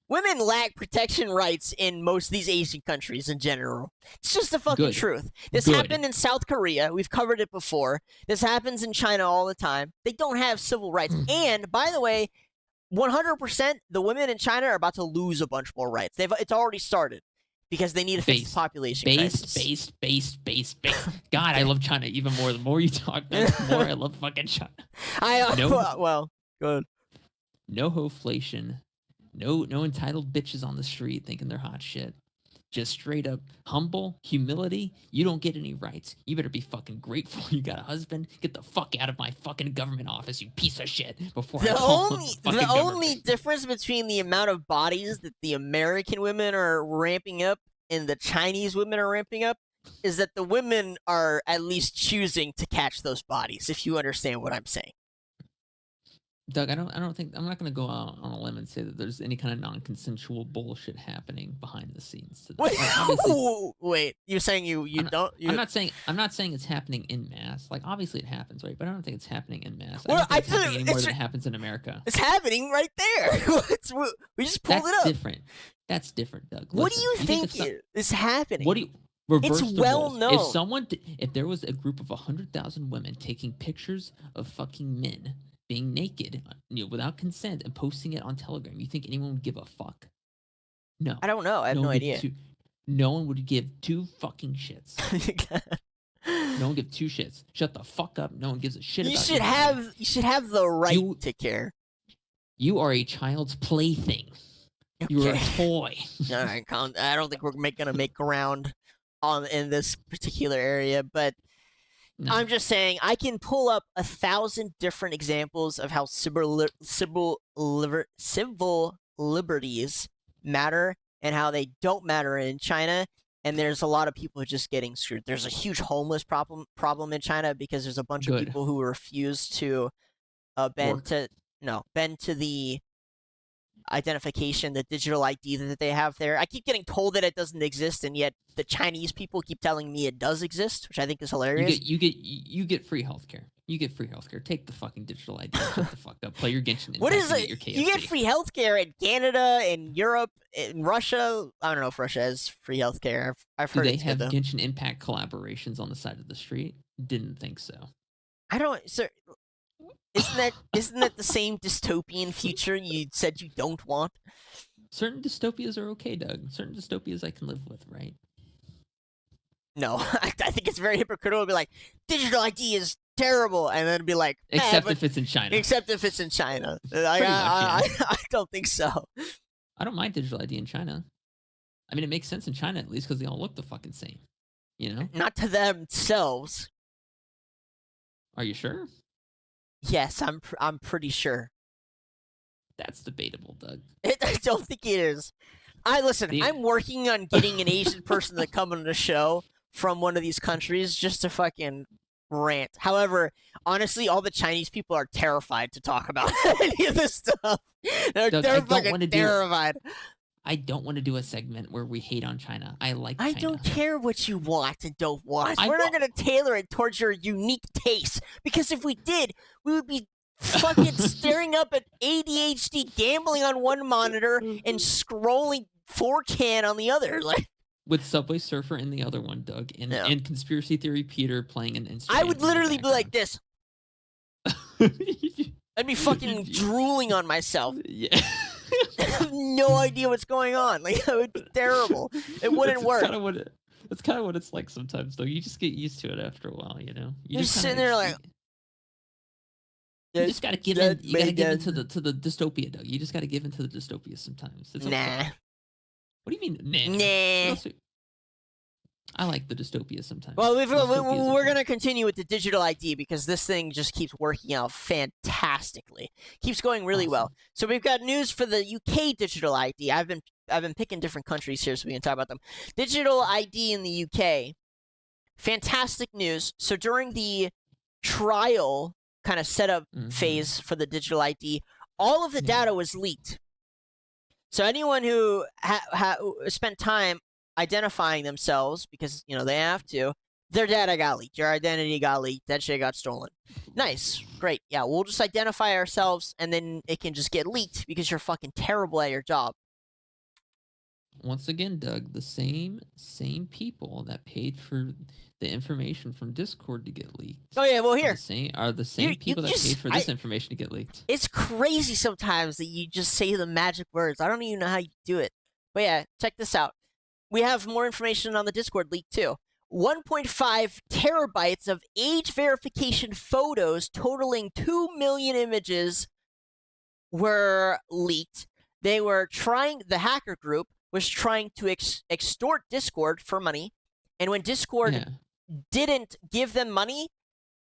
Women lack protection rights in most of these Asian countries in general. It's just the fucking Good. truth. This Good. happened in South Korea. We've covered it before. This happens in China all the time. They don't have civil rights. And, by the way, 100% the women in China are about to lose a bunch more rights. It's already started because they need to fix the population crisis. Based. God, I love China even more. The more you talk, the more I love fucking China. Good. No hoflation. No entitled bitches on the street thinking they're hot shit. Just straight up humble humility. You don't get any rights. You better be fucking grateful you got a husband. Get the fuck out of my fucking government office, you piece of shit. Before The I call only only difference between the amount of bodies that the American women are ramping up and the Chinese women are ramping up is that the women are at least choosing to catch those bodies, if you understand what I'm saying. Doug, I don't think I'm not going to go out on a limb and say that there's any kind of non-consensual bullshit happening behind the scenes. To Wait, like, wait, you're saying I'm not saying it's happening in mass. Like obviously it happens, right? But I don't think it's happening in mass. Well, I don't think it's happening any more than it happens in America. It's happening right there. We just pulled it up. Different. That's different, Doug. What do you think is happening? What do you? Reverse It's the well roles. known. If there was a group of 100,000 women taking pictures of fucking men being naked, without consent and posting it on Telegram, you think anyone would give a fuck? No. I don't know. I have no idea. No one would give two fucking shits. No one give two shits. Shut the fuck up. No one gives a shit about you. You should have the right to care. You are a child's plaything. You are a toy. All right, I don't think we're gonna make ground in this particular area, but no. I'm just saying I can pull up 1,000 different examples of how civil liberties matter and how they don't matter in China. And there's a lot of people just getting screwed. There's a huge homeless problem in China because there's a bunch of people who refuse to bend to the identification, the digital ID that they have there. I keep getting told that it doesn't exist, and yet the Chinese people keep telling me it does exist, which I think is hilarious. You get free healthcare. You get free healthcare. Take the fucking digital ID. Shut the fuck up. Play your Genshin. What is it? You get free healthcare in Canada, in Europe, in Russia. I don't know if Russia has free healthcare. I've heard. Do they have Genshin Impact collaborations on the side of the street? Didn't think so. I don't, sir. Isn't that the same dystopian future you said you don't want? Certain dystopias are okay, Doug. Certain dystopias I can live with, right? No, I think it's very hypocritical to be like, digital ID is terrible, and then be like, except if it's in China. Except if it's in China. I don't think so. I don't mind digital ID in China. I mean, it makes sense in China at least because they all look the fucking same. You know? Not to themselves. Are you sure? Yes, I'm pretty sure. That's debatable, Doug. I don't think it is. I'm working on getting an Asian person to come on the show from one of these countries just to fucking rant. However, honestly, all the Chinese people are terrified to talk about any of this stuff. They're fucking terrified. I don't want to do a segment where we hate on China. I like China. I don't care what you want and don't want. We're not going to tailor it towards your unique taste. Because if we did, we would be fucking staring up at ADHD gambling on one monitor and scrolling 4chan on the other. Like, with Subway Surfer in the other one, Doug. And Conspiracy Theory Peter playing an Instagram. I would literally be like this. I'd be fucking drooling on myself. Yeah. I have no idea what's going on. Like, it would be terrible. It wouldn't work. That's kind of what it's like sometimes, though. You just get used to it after a while, you know? You're just sitting there like... You just gotta give in. You gotta give into the dystopia, Doug. You just gotta give into the dystopia sometimes. It's okay. Nah. What do you mean, nah? Nah. I like the dystopia sometimes. Well, Dystopias we're are going to continue with the digital ID because this thing just keeps working out fantastically. Keeps going really well. Awesome. So we've got news for the UK digital ID. I've been picking different countries here so we can talk about them. Digital ID in the UK. Fantastic news. So during the trial kind of setup phase for the digital ID, all of the data was leaked. So anyone who spent time identifying themselves, because they have to, their data got leaked, your identity got leaked, that shit got stolen. Nice, great. Yeah, we'll just identify ourselves and then it can just get leaked because you're fucking terrible at your job. Once again, Doug, the same people that paid for the information from Discord to get leaked. Oh yeah, well here are the same people that paid for this information to get leaked. It's crazy sometimes that you just say the magic words. I don't even know how you do it. But yeah, check this out. We have more information on the Discord leak too. 1.5 terabytes of age verification photos totaling 2 million images were leaked. The hacker group was trying to extort Discord for money. And when Discord didn't give them money,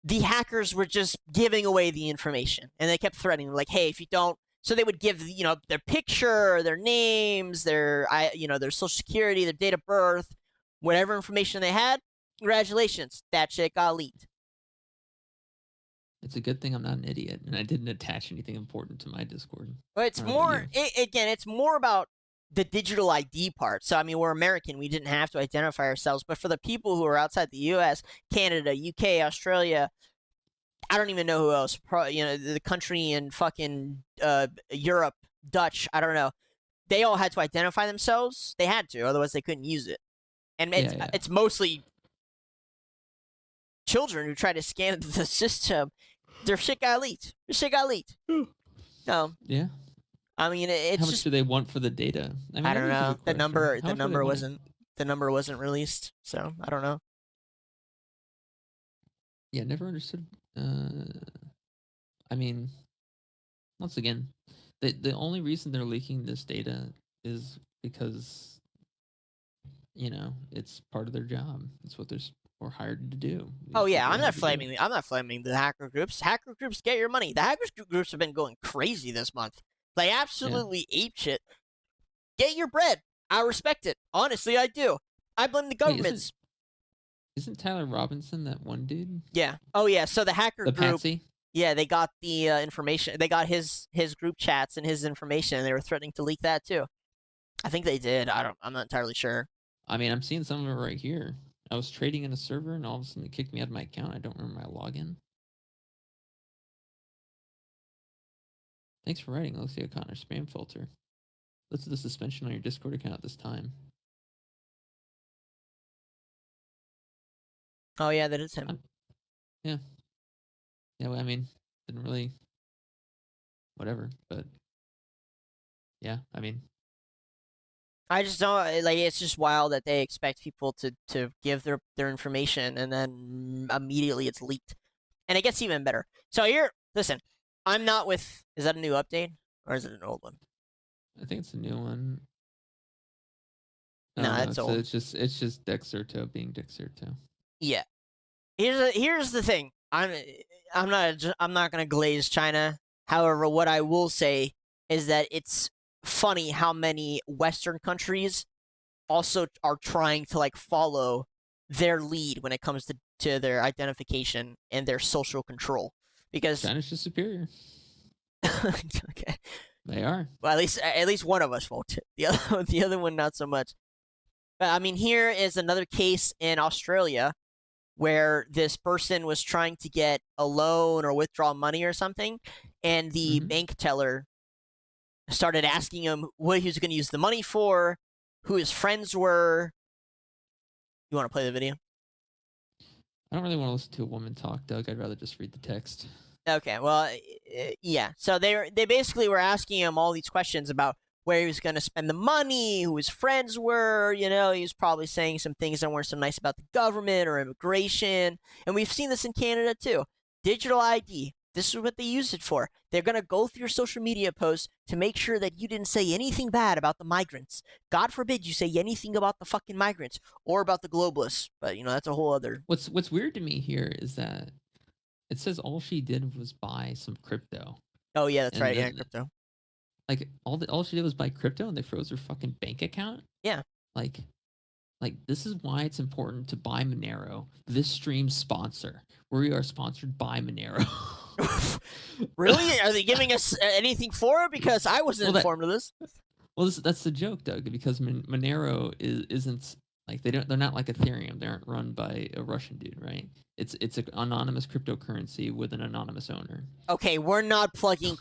the hackers were just giving away the information. And they kept threatening, like, hey, if you don't. So they would give, their picture, their names, their social security, their date of birth, whatever information they had. Congratulations, that shit got leaked. It's a good thing I'm not an idiot and I didn't attach anything important to my Discord. But it's more, it's more about the digital ID part. So, I mean, we're American. We didn't have to identify ourselves. But for the people who are outside the U.S., Canada, UK, Australia, I don't even know who else. The country in fucking Europe, Dutch, I don't know. They all had to identify themselves. They had to, otherwise they couldn't use it. And it's mostly children who try to scan the system. Their shit got leaked. No. Yeah. I mean, it's how much just, do they want for the data? I mean, I don't know. The number wasn't released, so I don't know. Yeah, never understood. I mean, once again, the only reason they're leaking this data is because, it's part of their job. It's what they're hired to do. Oh yeah, I'm not flaming the hacker groups. Hacker groups get your money. The hacker groups have been going crazy this month. Like absolutely ape shit. Get your bread. I respect it. Honestly, I do. I blame the governments. Isn't Tyler Robinson that one dude? Yeah. Oh yeah. So the hacker group. Patsy? Yeah, they got the information. They got his group chats and his information, and they were threatening to leak that too. I think they did. I'm not entirely sure. I mean, I'm seeing some of it right here. I was trading in a server, and all of a sudden, they kicked me out of my account. I don't remember my login. Thanks for writing, Alexia O'Connor. Spam filter. List the suspension on your Discord account at this time. Oh yeah, that is him. Yeah. Yeah, well, I mean, didn't really, whatever, but yeah, I mean. I just don't, it's just wild that they expect people to give their information and then immediately it's leaked. And it gets even better. So here, listen, I'm not with, is that a new update or is it an old one? I think it's a new one. No, that's old. It's just Dexerto being Dexerto. Yeah. Here's the thing. I'm not gonna glaze China. However, what I will say is that it's funny how many Western countries also are trying to follow their lead when it comes to their identification and their social control. Because China's just superior. Okay. They are. Well, at least one of us won't. The other one not so much. But I mean, here is another case in Australia where this person was trying to get a loan or withdraw money or something, and the bank teller started asking him what he was going to use the money for, who his friends were. You want to play the video? I don't really want to listen to a woman talk, Doug. I'd rather just read the text. Okay, well, yeah. So they basically were asking him all these questions about where he was going to spend the money, who his friends were. He was probably saying some things that weren't so nice about the government or immigration. And we've seen this in Canada too. Digital ID. This is what they use it for. They're going to go through your social media posts to make sure that you didn't say anything bad about the migrants. God forbid you say anything about the fucking migrants or about the globalists. But, that's a whole other... What's weird to me here is that it says all she did was buy some crypto. Oh, yeah, that's And right. then, Yeah, crypto. Like, all she did was buy crypto and they froze her fucking bank account? Yeah. Like, this is why it's important to buy Monero. This stream's sponsor. We are sponsored by Monero. Really? Are they giving us anything for it? Because I wasn't informed of this. Well, that's the joke, Doug, because Monero isn't like they're not like Ethereum. They aren't run by a Russian dude, right? It's an anonymous cryptocurrency with an anonymous owner. Okay, we're not plugging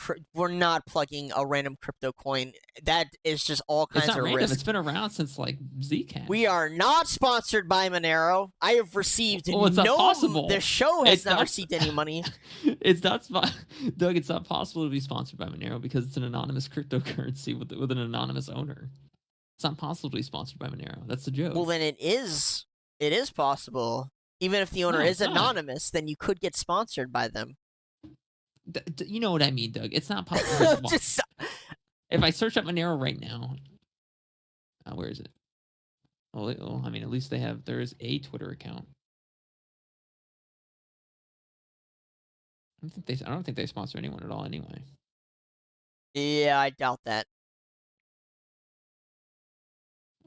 a random crypto coin. That is just all kinds It's not of random. risk. It's been around since like Zcash. We are not sponsored by Monero. I have received Well, it's not possible. The show has It's not not- received any money. It's not Doug. It's not possible to be sponsored by Monero because it's an anonymous cryptocurrency with an anonymous owner. It's not possible to be sponsored by Monero. That's the joke. Well, then it is possible. Even if the owner No, is it's not. anonymous, then you could get sponsored by them. You know what I mean, Doug. It's not possible. Just- If I search up Monero right now, where is it? Well, I mean, at least there is a Twitter account. I don't think they sponsor anyone at all anyway. yeah, I doubt that.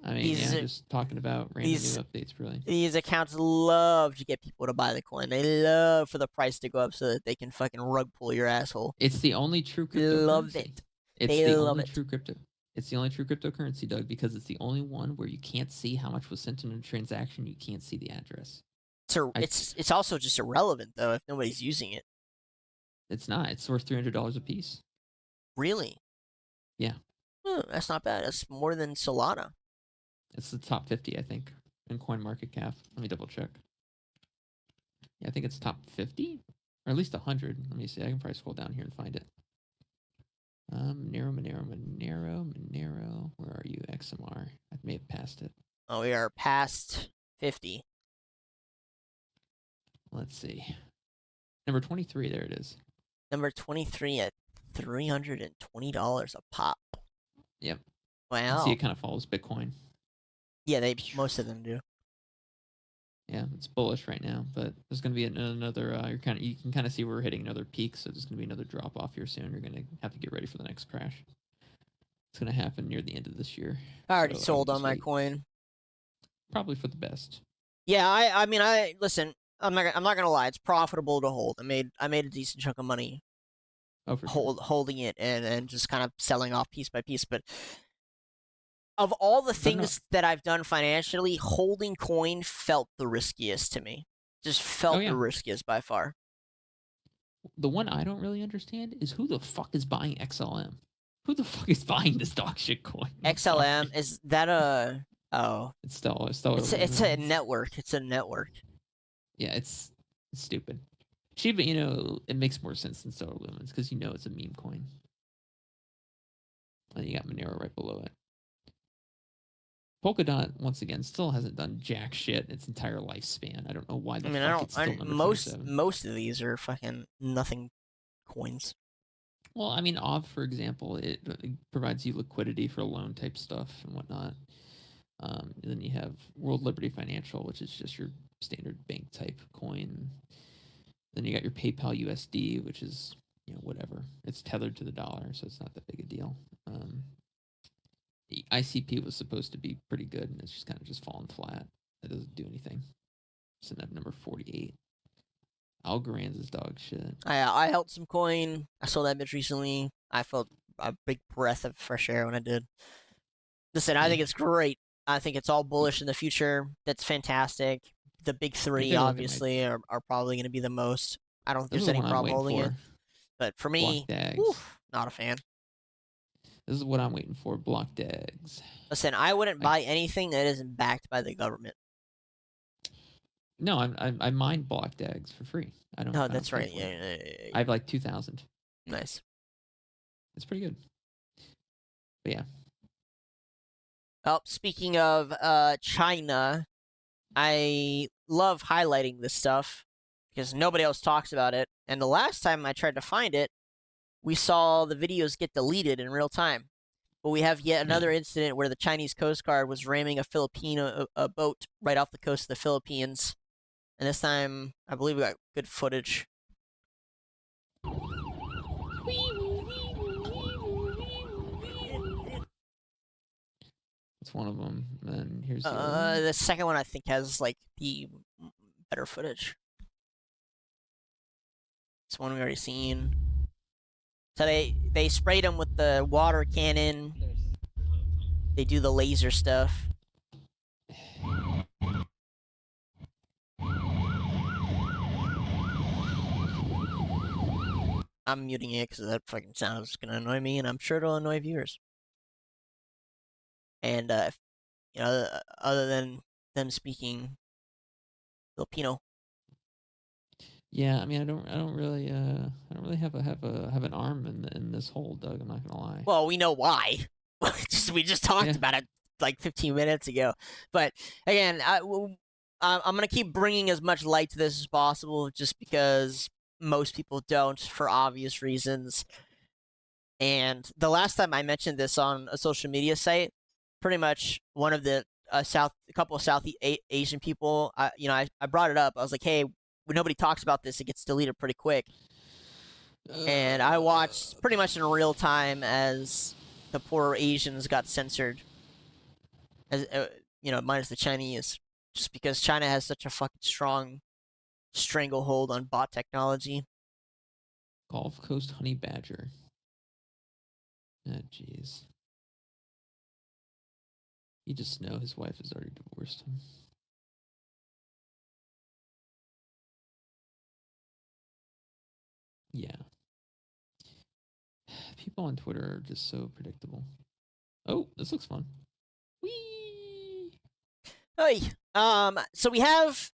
I mean, These- just talking about random new updates, really. These accounts love to get people to buy the coin. They love for the price to go up so that they can fucking rug pull your asshole. It's the only true They cryptocurrency. love it. It's They the love only it. true crypto. It's the only true cryptocurrency, Doug, because it's the only one where you can't see how much was sent in a transaction. You can't see the address. It's also just irrelevant though if nobody's using it. It's not. It's worth $300 a piece. Really? Yeah. That's not bad. That's more than Solana. It's the top 50, I think, in CoinMarketCap. Let me double check. Yeah, I think it's top 50, or at least 100. Let me see. I can probably scroll down here and find it. Monero. Where are you, XMR? I may have passed it. Oh, we are past 50. Let's see. Number 23. There it is. Number 23 at $320 a pop. Yep. Wow. See, it kind of follows Bitcoin. Yeah, most of them do. Yeah, it's bullish right now, but there's going to be another. You can kind of see we're hitting another peak, so there's going to be another drop off here soon. You're going to have to get ready for the next crash. It's going to happen near the end of this year. I already So, sold on just my wait. coin. Probably for the best. Yeah, I mean, listen. I'm not gonna lie. It's profitable to hold. I made a decent chunk of money Oh, for sure. holding it and just kind of selling off piece by piece. But of all the things that I've done financially, holding coin felt the riskiest to me. Just felt yeah. the riskiest by far. The one I don't really understand is who the fuck is buying XLM? Who the fuck is buying this dog shit coin? I'm sorry. XLM, is that a... Oh. It's still It's a network. It's a network. Yeah, it's stupid. Shiba, it makes more sense than Stellar Lumens because it's a meme coin. And you got Monero right below it. Polkadot, once again, still hasn't done jack shit its entire lifespan. I don't know why the fuck it's still number 27. Most of these are fucking nothing coins. Well, I mean, OV, for example, it provides you liquidity for loan type stuff and whatnot. Then you have World Liberty Financial, which is just your standard bank type coin. Then you got your PayPal USD, which is whatever. It's tethered to the dollar, so it's not that big a deal. The ICP was supposed to be pretty good, and it's just kind of just fallen flat. It doesn't do anything. It's in at number 48. Algorand's is dog shit. I held some coin. I sold that bitch recently. I felt a big breath of fresh air when I did. Listen, I think it's great. I think it's all bullish in the future. That's fantastic. The big three, obviously, are probably going to be the most. I don't think there's any problem holding it. But for me, not a fan. This is what I'm waiting for. Block Dags. Listen, I wouldn't buy anything that isn't backed by the government. No, I mine Block Dags for free. I don't. No, I don't that's pay right. for it. Yeah. I have like 2,000. Nice. It's pretty good. But yeah. Oh, speaking of China, I love highlighting this stuff because nobody else talks about it. And the last time I tried to find it, we saw the videos get deleted in real time. But we have yet another incident where the Chinese Coast Guard was ramming a Filipino boat right off the coast of the Philippines. And this time, I believe we got good footage. That's one of them. And here's the other one. The second one I think has like the better footage. It's one we already seen. So they sprayed them with the water cannon. They do the laser stuff. I'm muting it because that fucking sound is gonna annoy me, and I'm sure it'll annoy viewers. And you know, other than them speaking Filipino. Yeah, I mean, I don't really have an arm in this hole, Doug. I'm not gonna lie. Well, we know why. We just talked about it like 15 minutes ago. But again, I'm gonna keep bringing as much light to this as possible, just because most people don't, for obvious reasons. And the last time I mentioned this on a social media site, pretty much one of the a couple of South Asian people, I brought it up. I was like, hey, when nobody talks about this, it gets deleted pretty quick. And I watched pretty much in real time as the poor Asians got censored, as minus the Chinese, just because China has such a fucking strong stranglehold on bot technology. Gulf Coast honey badger. Ah, jeez. You just know his wife has already divorced him. Yeah. People on Twitter are just so predictable. Oh, this looks fun. Whee! Hey, so we have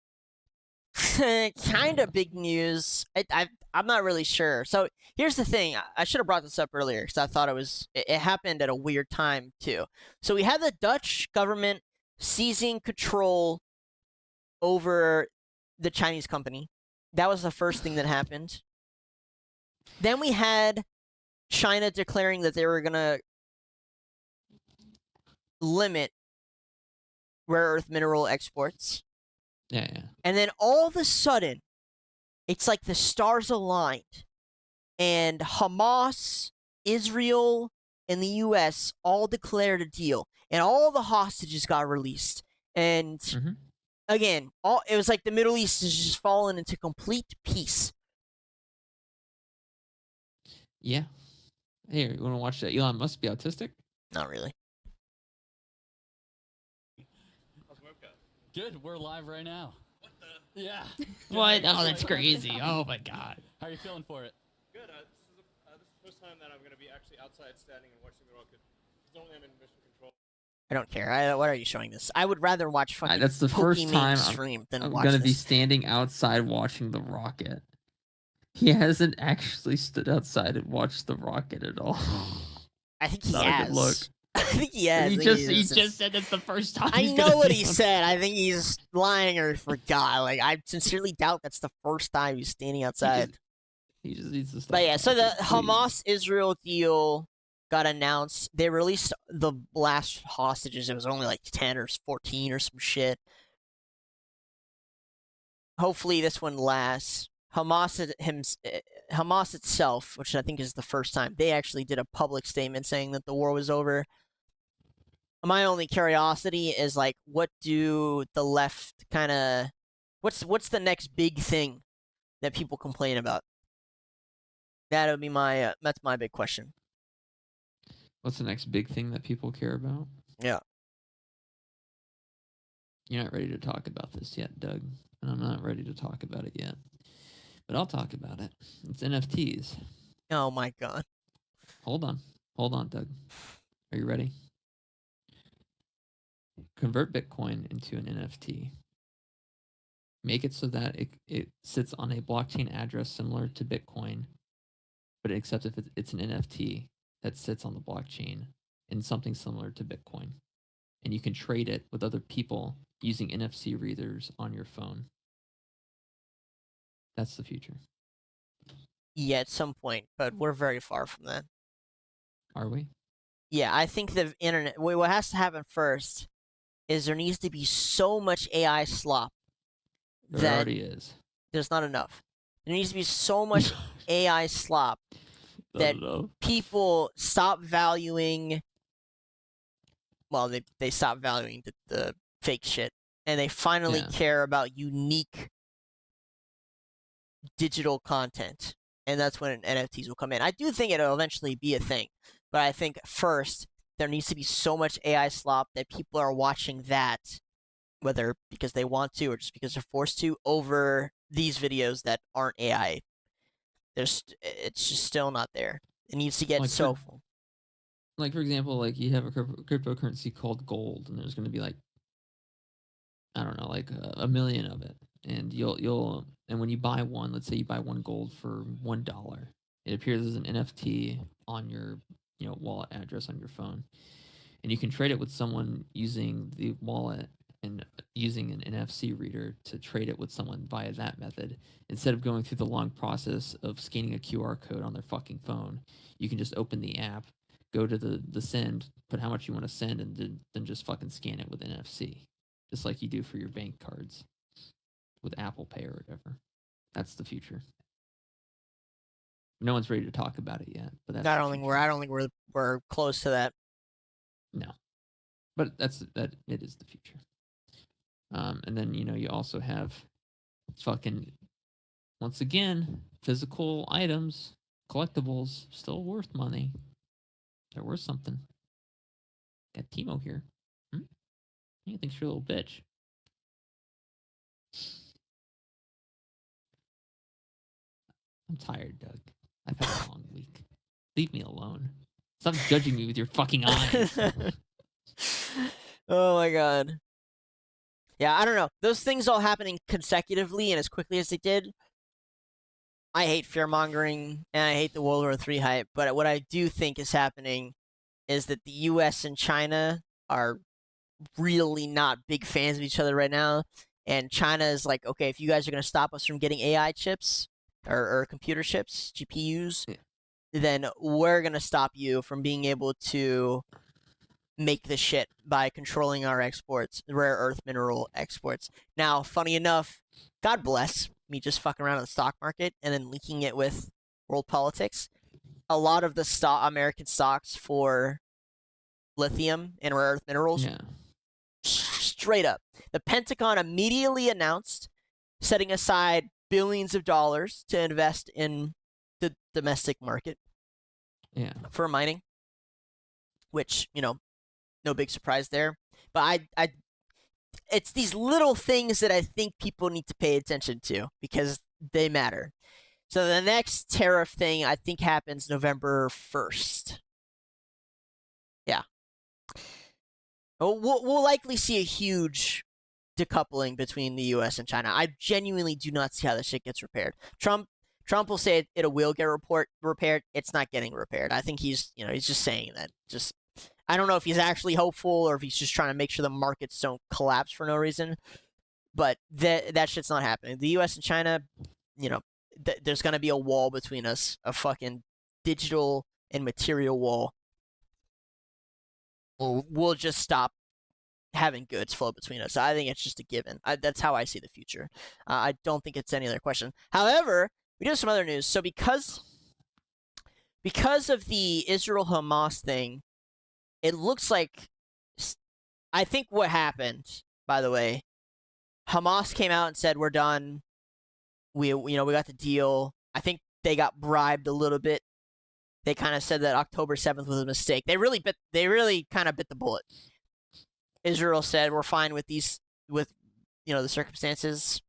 kind of big news. I'm not really sure. So here's the thing. I should have brought this up earlier because I thought it happened at a weird time too. So we had the Dutch government seizing control over the Chinese company. That was the first thing that happened. Then we had China declaring that they were gonna limit rare earth mineral exports. Yeah. And then all of a sudden, it's like the stars aligned. And Hamas, Israel, and the U.S. all declared a deal. And all the hostages got released. And again, it was like the Middle East has just fallen into complete peace. Yeah. Here, you want to watch that? Elon Musk be autistic? Not really. Good, we're live right now. What the? Yeah. What? Oh, that's crazy. Oh my god. How are you feeling for it? Good. This is the first time that I'm going to be actually outside standing and watching the rocket. Normally I'm in mission control. I don't care. What are you showing this? I would rather watch fucking That's the first time stream than I'm watch gonna this. be standing outside watching the rocket. He hasn't actually stood outside and watched the rocket at all. I think he Not has. a good look. I think he has. He just said it's the first time. I know what he said. I think he's lying or forgot. Like, I sincerely doubt that's the first time he's standing outside. He just needs to stop. But yeah, so the please. Hamas-Israel deal got announced. They released the last hostages. It was only like 10 or 14 or some shit. Hopefully this one lasts. Hamas itself, which I think is the first time, they actually did a public statement saying that the war was over. My only curiosity is, like, what do the left kind of... What's the next big thing that people complain about? That would be my... that's my big question. What's the next big thing that people care about? Yeah. You're not ready to talk about this yet, Doug. And I'm not ready to talk about it yet. But I'll talk about it. It's NFTs. Oh my god. Hold on, Doug. Are you ready? Convert Bitcoin into an NFT. Make it so that it sits on a blockchain address similar to Bitcoin, but except if it's an NFT that sits on the blockchain in something similar to Bitcoin. And you can trade it with other people using NFC readers on your phone. That's the future. Yeah, at some point, but we're very far from that. Are we? Yeah, I think the internet. What has to happen first is there needs to be so much AI slop There that already is. there's not enough. There needs to be so much AI slop that people stop valuing. Well, they stop valuing the fake shit, and they finally care about unique digital content, and that's when NFTs will come in. I do think it'll eventually be a thing, but I think first there needs to be so much AI slop that people are watching that, whether because they want to or just because they're forced to, over these videos that aren't AI. It's just still not there. It needs to get Like so for- full. Like for example, like you have a cryptocurrency called gold, and there's going to be like, I don't know, like a million of it, and and when you buy one, let's say you buy one gold for $1, it appears as an NFT on your wallet address on your phone, and you can trade it with someone using the wallet and using an NFC reader to trade it with someone via that method. Instead of going through the long process of scanning a QR code on their fucking phone, you can just open the app, go to the send, put how much you want to send, and then just fucking scan it with NFC, just like you do for your bank cards with Apple Pay or whatever. That's the future. No one's ready to talk about it yet, but that's I don't think we're close to that. No, but it is the future. And then you also have fucking, once again, physical items, collectibles, still worth money. They're worth something. Got Timo here. He thinks you're a little bitch. I'm tired, Doug. I've had a long week. Leave me alone. Stop judging me with your fucking eyes. Oh my god. Yeah, I don't know. Those things all happening consecutively and as quickly as they did. I hate fear mongering and I hate the World War III hype, but what I do think is happening is that the US and China are really not big fans of each other right now. And China is like, okay, if you guys are going to stop us from getting AI chips or computer chips, GPUs, then we're going to stop you from being able to make the shit by controlling our exports, rare earth mineral exports. Now, funny enough, God bless me just fucking around in the stock market and then linking it with world politics. A lot of the American stocks for lithium and rare earth minerals, straight up. The Pentagon immediately announced setting aside billions of dollars to invest in the domestic market for mining, which, no big surprise there. But it's these little things that I think people need to pay attention to because they matter. So the next tariff thing I think happens November 1st. Yeah. We'll likely see a huge decoupling between the U.S. and China. I genuinely do not see how this shit gets repaired. Trump will say it will get repaired. It's not getting repaired. I think he's just saying that. I don't know if he's actually hopeful or if he's just trying to make sure the markets don't collapse for no reason. But that shit's not happening. The U.S. and China, there's going to be a wall between us, a fucking digital and material wall. We'll just stop having goods flow between us. I think it's just a given. That's how I see the future. I don't think it's any other question. However, we do have some other news. So because of the Israel-Hamas thing, it looks like, I think what happened, by the way, Hamas came out and said, we're done. We got the deal. I think they got bribed a little bit. They kind of said that October 7th was a mistake. They really kind of bit the bullet. Israel said, we're fine with the circumstances.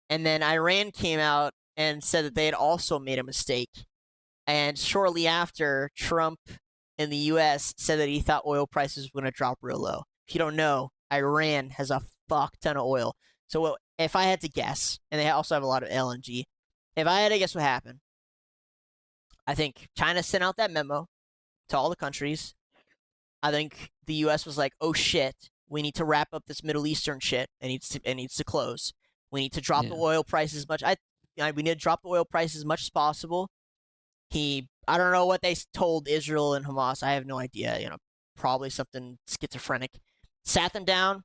And then Iran came out and said that they had also made a mistake. And shortly after, Trump in the U.S. said that he thought oil prices were going to drop real low. If you don't know, Iran has a fuck ton of oil. So if I had to guess, and they also have a lot of LNG, if I had to guess what happened, I think China sent out that memo to all the countries. I think the U.S. was like, oh shit, we need to wrap up this Middle Eastern shit. It needs to close. We need to drop the oil prices much. we need to drop the oil price as much as possible. I don't know what they told Israel and Hamas. I have no idea. Probably something schizophrenic. Sat them down.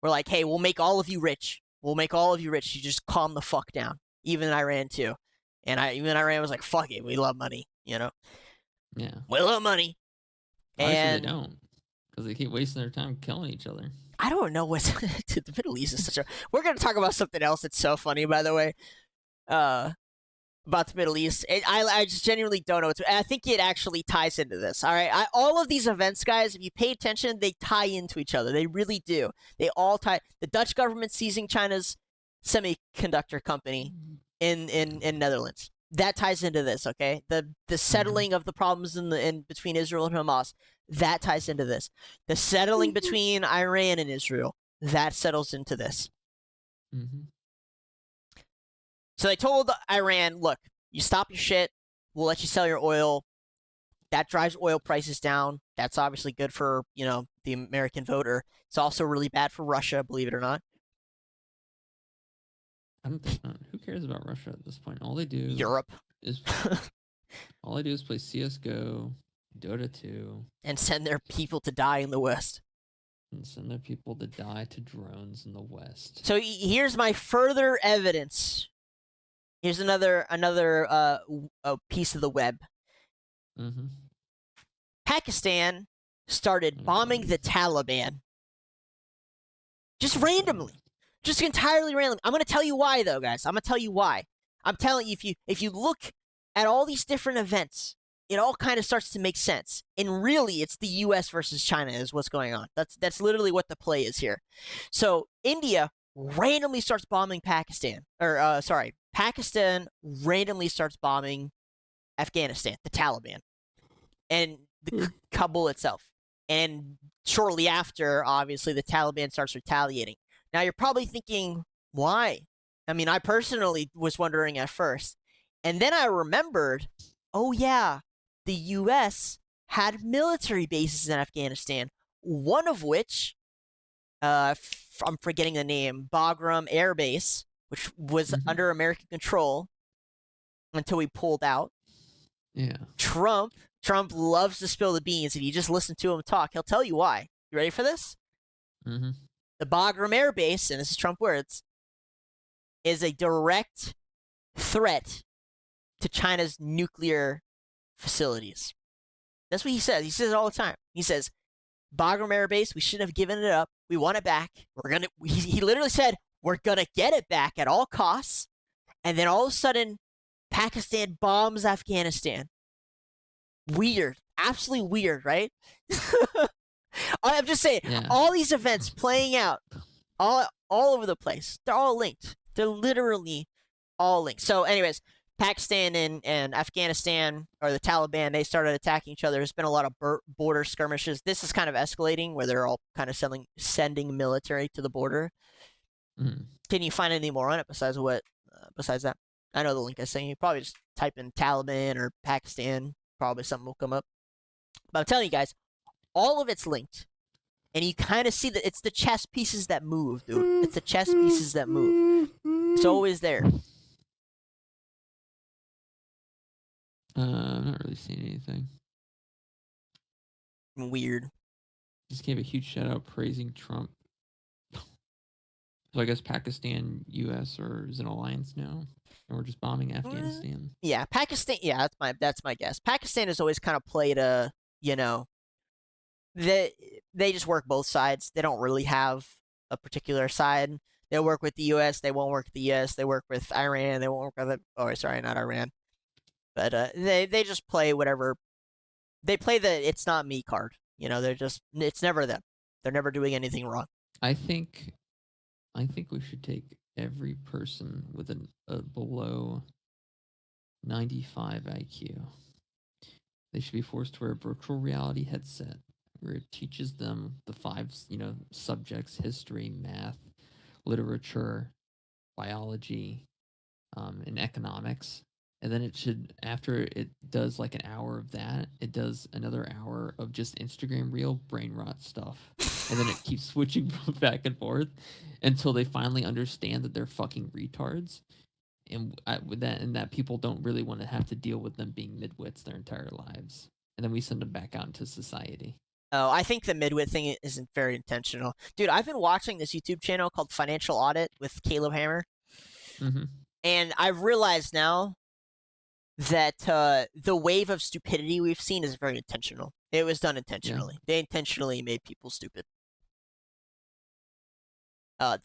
We're like, hey, we'll make all of you rich. We'll make all of you rich. You just calm the fuck down. Even Iran too. And even Iran was like, fuck it. We love money. Yeah. We love money. Obviously And they don't, because they keep wasting their time killing each other. I don't know what the Middle East is such a. We're gonna talk about something else that's so funny, by the way. About the Middle East. I just genuinely don't know. I think it actually ties into this. All right, all of these events, guys, if you pay attention, they tie into each other. They really do. They all tie. The Dutch government seizing China's semiconductor company in Netherlands. That ties into this. Okay, the settling of the problems in between Israel and Hamas. That ties into this. The settling between Iran and Israel. That settles into this. Mm-hmm. So they told Iran, look, you stop your shit, we'll let you sell your oil. That drives oil prices down. That's obviously good for, the American voter. It's also really bad for Russia, believe it or not. I don't think who cares about Russia at this point? All they do Europe. is all they do is play CS:GO, Dota 2, and send their people to die in the West. and send their people to die to drones in the West. So here's my further evidence. Here's another piece of the web. Mm-hmm. Pakistan started bombing the Taliban. Just randomly. Just entirely randomly. I'm going to tell you why, though, guys. I'm going to tell you why. I'm telling you, if you look at all these different events, it all kind of starts to make sense. And really, it's the U.S. versus China is what's going on. That's literally what the play is here. So India randomly starts bombing Pakistan. Pakistan randomly starts bombing Afghanistan, the Taliban, and the Kabul itself. And shortly after, obviously, the Taliban starts retaliating. Now, you're probably thinking, why? I mean, I personally was wondering at first. And then I remembered, oh, yeah, the U.S. had military bases in Afghanistan, one of which, I'm forgetting the name, Bagram Air Base, which was under American control until we pulled out. Yeah. Trump loves to spill the beans. If you just listen to him talk, he'll tell you why. You ready for this? Mm-hmm. The Bagram Air Base, and this is Trump words, is a direct threat to China's nuclear facilities. That's what he says. He says it all the time. He says, Bagram Air Base, we shouldn't have given it up. We want it back. He literally said, we're going to get it back at all costs. And then all of a sudden, Pakistan bombs Afghanistan. Weird. Absolutely weird, right? I'm just saying, all these events playing out all over the place. They're all linked. They're literally all linked. So anyways, Pakistan and Afghanistan, or the Taliban, they started attacking each other. There's been a lot of border skirmishes. This is kind of escalating, where they're all kind of sending military to the border. Mm. Can you find any more on it besides that? I know the link is saying you probably just type in Taliban or Pakistan. Probably something will come up. But I'm telling you guys, all of it's linked. And you kind of see that it's the chess pieces that move, dude. It's the chess pieces that move. It's always there. I'm not really seeing anything. Weird. Just gave a huge shout out praising Trump. So I guess Pakistan, U.S. is an alliance now, and we're just bombing Afghanistan. Yeah, Pakistan. Yeah, that's my guess. Pakistan has always kind of played they just work both sides. They don't really have a particular side. They'll work with the U.S. They won't work with the U.S. They work with Iran. They won't work with not Iran. But they just play whatever. They play the "it's not me" card. It's never them. They're never doing anything wrong. I think we should take every person with a below 95 IQ. They should be forced to wear a virtual reality headset where it teaches them the 5, subjects: history, math, literature, biology, and economics. And then it should, after it does like an hour of that, it does another hour of just Instagram reel brain rot stuff. And then it keeps switching back and forth until they finally understand that they're fucking retards. with that, and that people don't really want to have to deal with them being midwits their entire lives, and then we send them back out into society. Oh, I think the midwit thing isn't very intentional. Dude, I've been watching this YouTube channel called Financial Audit with Caleb Hammer. Mm-hmm. And I've realized now that the wave of stupidity we've seen is very intentional. It was done intentionally. Yeah. They intentionally made people stupid.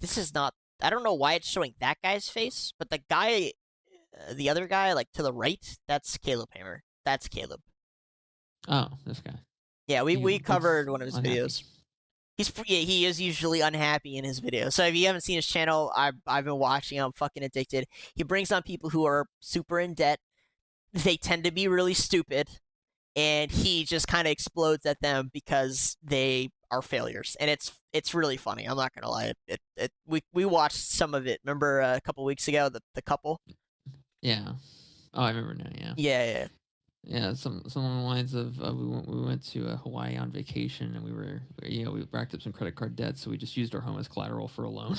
This is not... I don't know why it's showing that guy's face, but the guy... the other guy, like, to the right, that's Caleb Hammer. That's Caleb. Oh, this guy. Yeah, we covered one of his unhappy. videos. He is usually unhappy in his videos. So if you haven't seen his channel, I've been watching. I'm fucking addicted. He brings on people who are super in debt. They tend to be really stupid, and he just kind of explodes at them because they are failures. And it's really funny. I'm not gonna lie. We watched some of it. Remember a couple weeks ago, the couple? Yeah. Oh, I remember now. Yeah. Yeah. Yeah, some along the lines of we went to Hawaii on vacation, and we racked up some credit card debt, so we just used our home as collateral for a loan.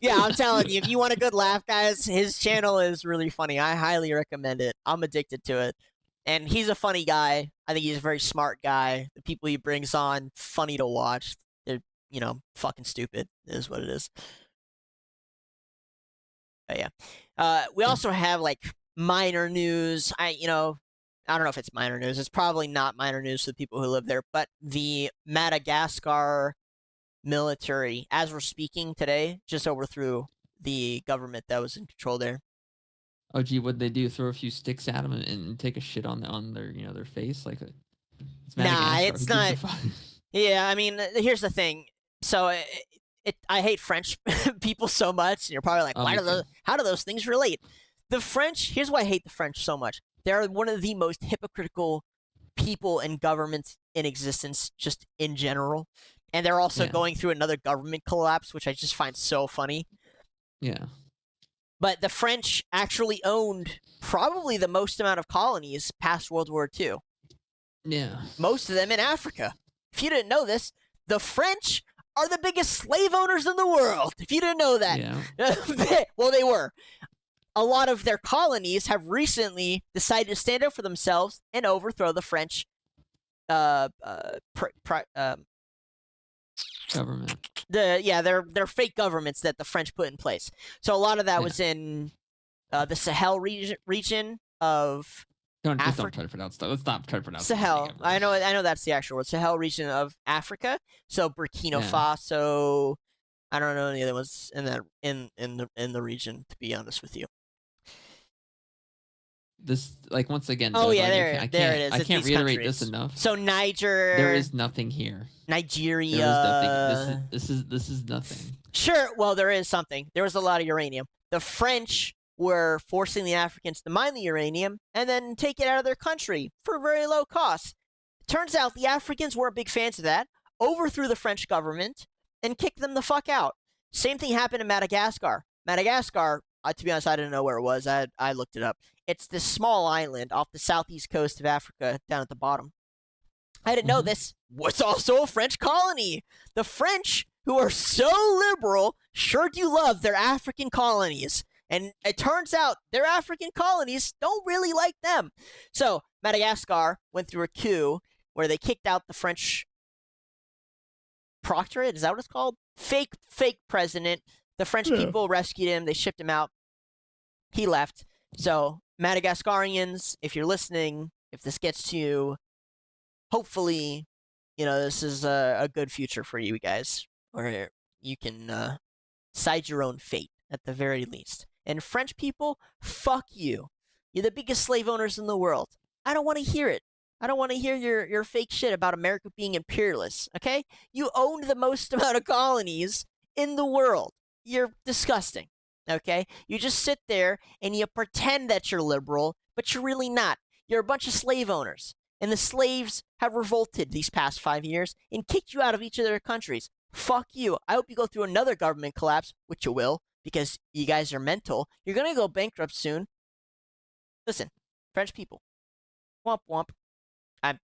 Yeah, I'm telling you, if you want a good laugh, guys, his channel is really funny. I highly recommend it. I'm addicted to it, and he's a funny guy. I think he's a very smart guy. The people he brings on, funny to watch. They're fucking stupid. Is what it is. But yeah, we also have like minor news. I don't know if it's minor news. It's probably not minor news to the people who live there, but the Madagascar military, as we're speaking today, just overthrew the government that was in control there. Oh, gee, what'd they do? Throw a few sticks at them and take a shit on their their face? Like, it's nah, it's not. Yeah, I mean, here's the thing. So I hate French people so much, and you're probably like, how do those things relate? The French, here's why I hate the French so much. They're one of the most hypocritical people and governments in existence, just in general. And they're also going through another government collapse, which I just find so funny. Yeah. But the French actually owned probably the most amount of colonies past World War II. Yeah. Most of them in Africa. If you didn't know this, the French are the biggest slave owners in the world. If you didn't know that. Yeah. Well, they were. A lot of their colonies have recently decided to stand up for themselves and overthrow the French government. They're fake governments that the French put in place. So a lot of that was in the Sahel region of Don't try to pronounce that. Let's not try to pronounce Sahel. I know that's the actual word. Sahel region of Africa. So Burkina Faso. I don't know any other ones in the region, to be honest with you. This, like, once again. Oh, Doug, yeah, like, there it is. I can't reiterate countries. this enough. So Niger. There is nothing here. Nigeria. There is nothing. This is nothing. Sure. Well, there is something. There was a lot of uranium. The French were forcing the Africans to mine the uranium and then take it out of their country for very low cost. Turns out the Africans weren't big fans of that, overthrew the French government, and kicked them the fuck out. Same thing happened in Madagascar. Madagascar, to be honest, I didn't know where it was. I looked it up. It's this small island off the southeast coast of Africa, down at the bottom. I didn't know this was also a French colony. The French, who are so liberal, sure do love their African colonies. And it turns out their African colonies don't really like them. So Madagascar went through a coup where they kicked out the French proctorate. Is that what it's called? Fake president. The French people rescued him. They shipped him out. He left. So Madagascarians, if you're listening, if this gets to you, hopefully, this is a good future for you guys, where you can decide your own fate at the very least. And French people, fuck you. You're the biggest slave owners in the world. I don't want to hear it. I don't want to hear your fake shit about America being imperialist, okay? You owned the most amount of colonies in the world. You're disgusting, okay? You just sit there and you pretend that you're liberal, but you're really not. You're a bunch of slave owners. And the slaves have revolted these past 5 years and kicked you out of each of their countries. Fuck you. I hope you go through another government collapse, which you will, because you guys are mental. You're going to go bankrupt soon. Listen, French people. Womp womp.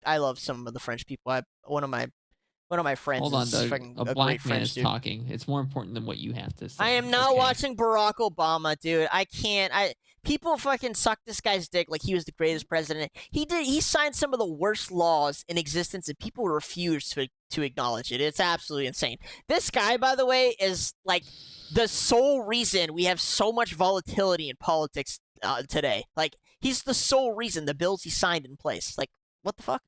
I love some of the French people. One of One of my friends Hold on, is Doug. fucking A a black great man French is dude. talking. It's more important than what you have to say. I am not okay? watching Barack Obama, dude. I can't. People fucking suck this guy's dick like he was the greatest president. He signed some of the worst laws in existence, and people refuse to acknowledge it. It's absolutely insane. This guy, by the way, is like the sole reason we have so much volatility in politics today. Like, he's the sole reason the bills he signed in place. Like, what the fuck?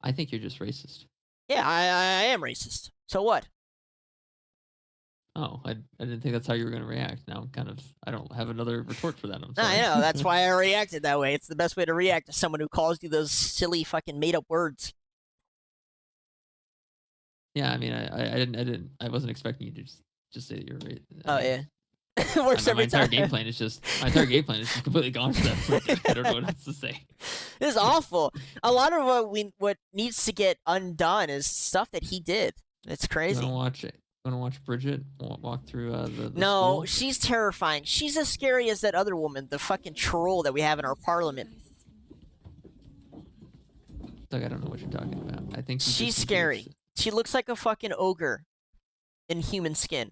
I think you're just racist. Yeah, I am racist. So what? Oh, I didn't think that's how you were going to react. Now I don't have another retort for that. I'm sorry. I know. That's why I reacted that way. It's the best way to react to someone who calls you those silly fucking made up words. Yeah, I mean, I wasn't expecting you to just say that you're right. Oh yeah, works my every entire time. game plan is just completely gone for that point. I don't know what else to say. This is awful. A lot of what needs to get undone is stuff that he did. It's crazy. Want to watch Bridget walk through the No, school? she's terrifying. She's as scary as that other woman, the fucking troll that we have in our parliament. Doug, I don't know what you're talking about. I think you She's just scary. She looks like a fucking ogre in human skin.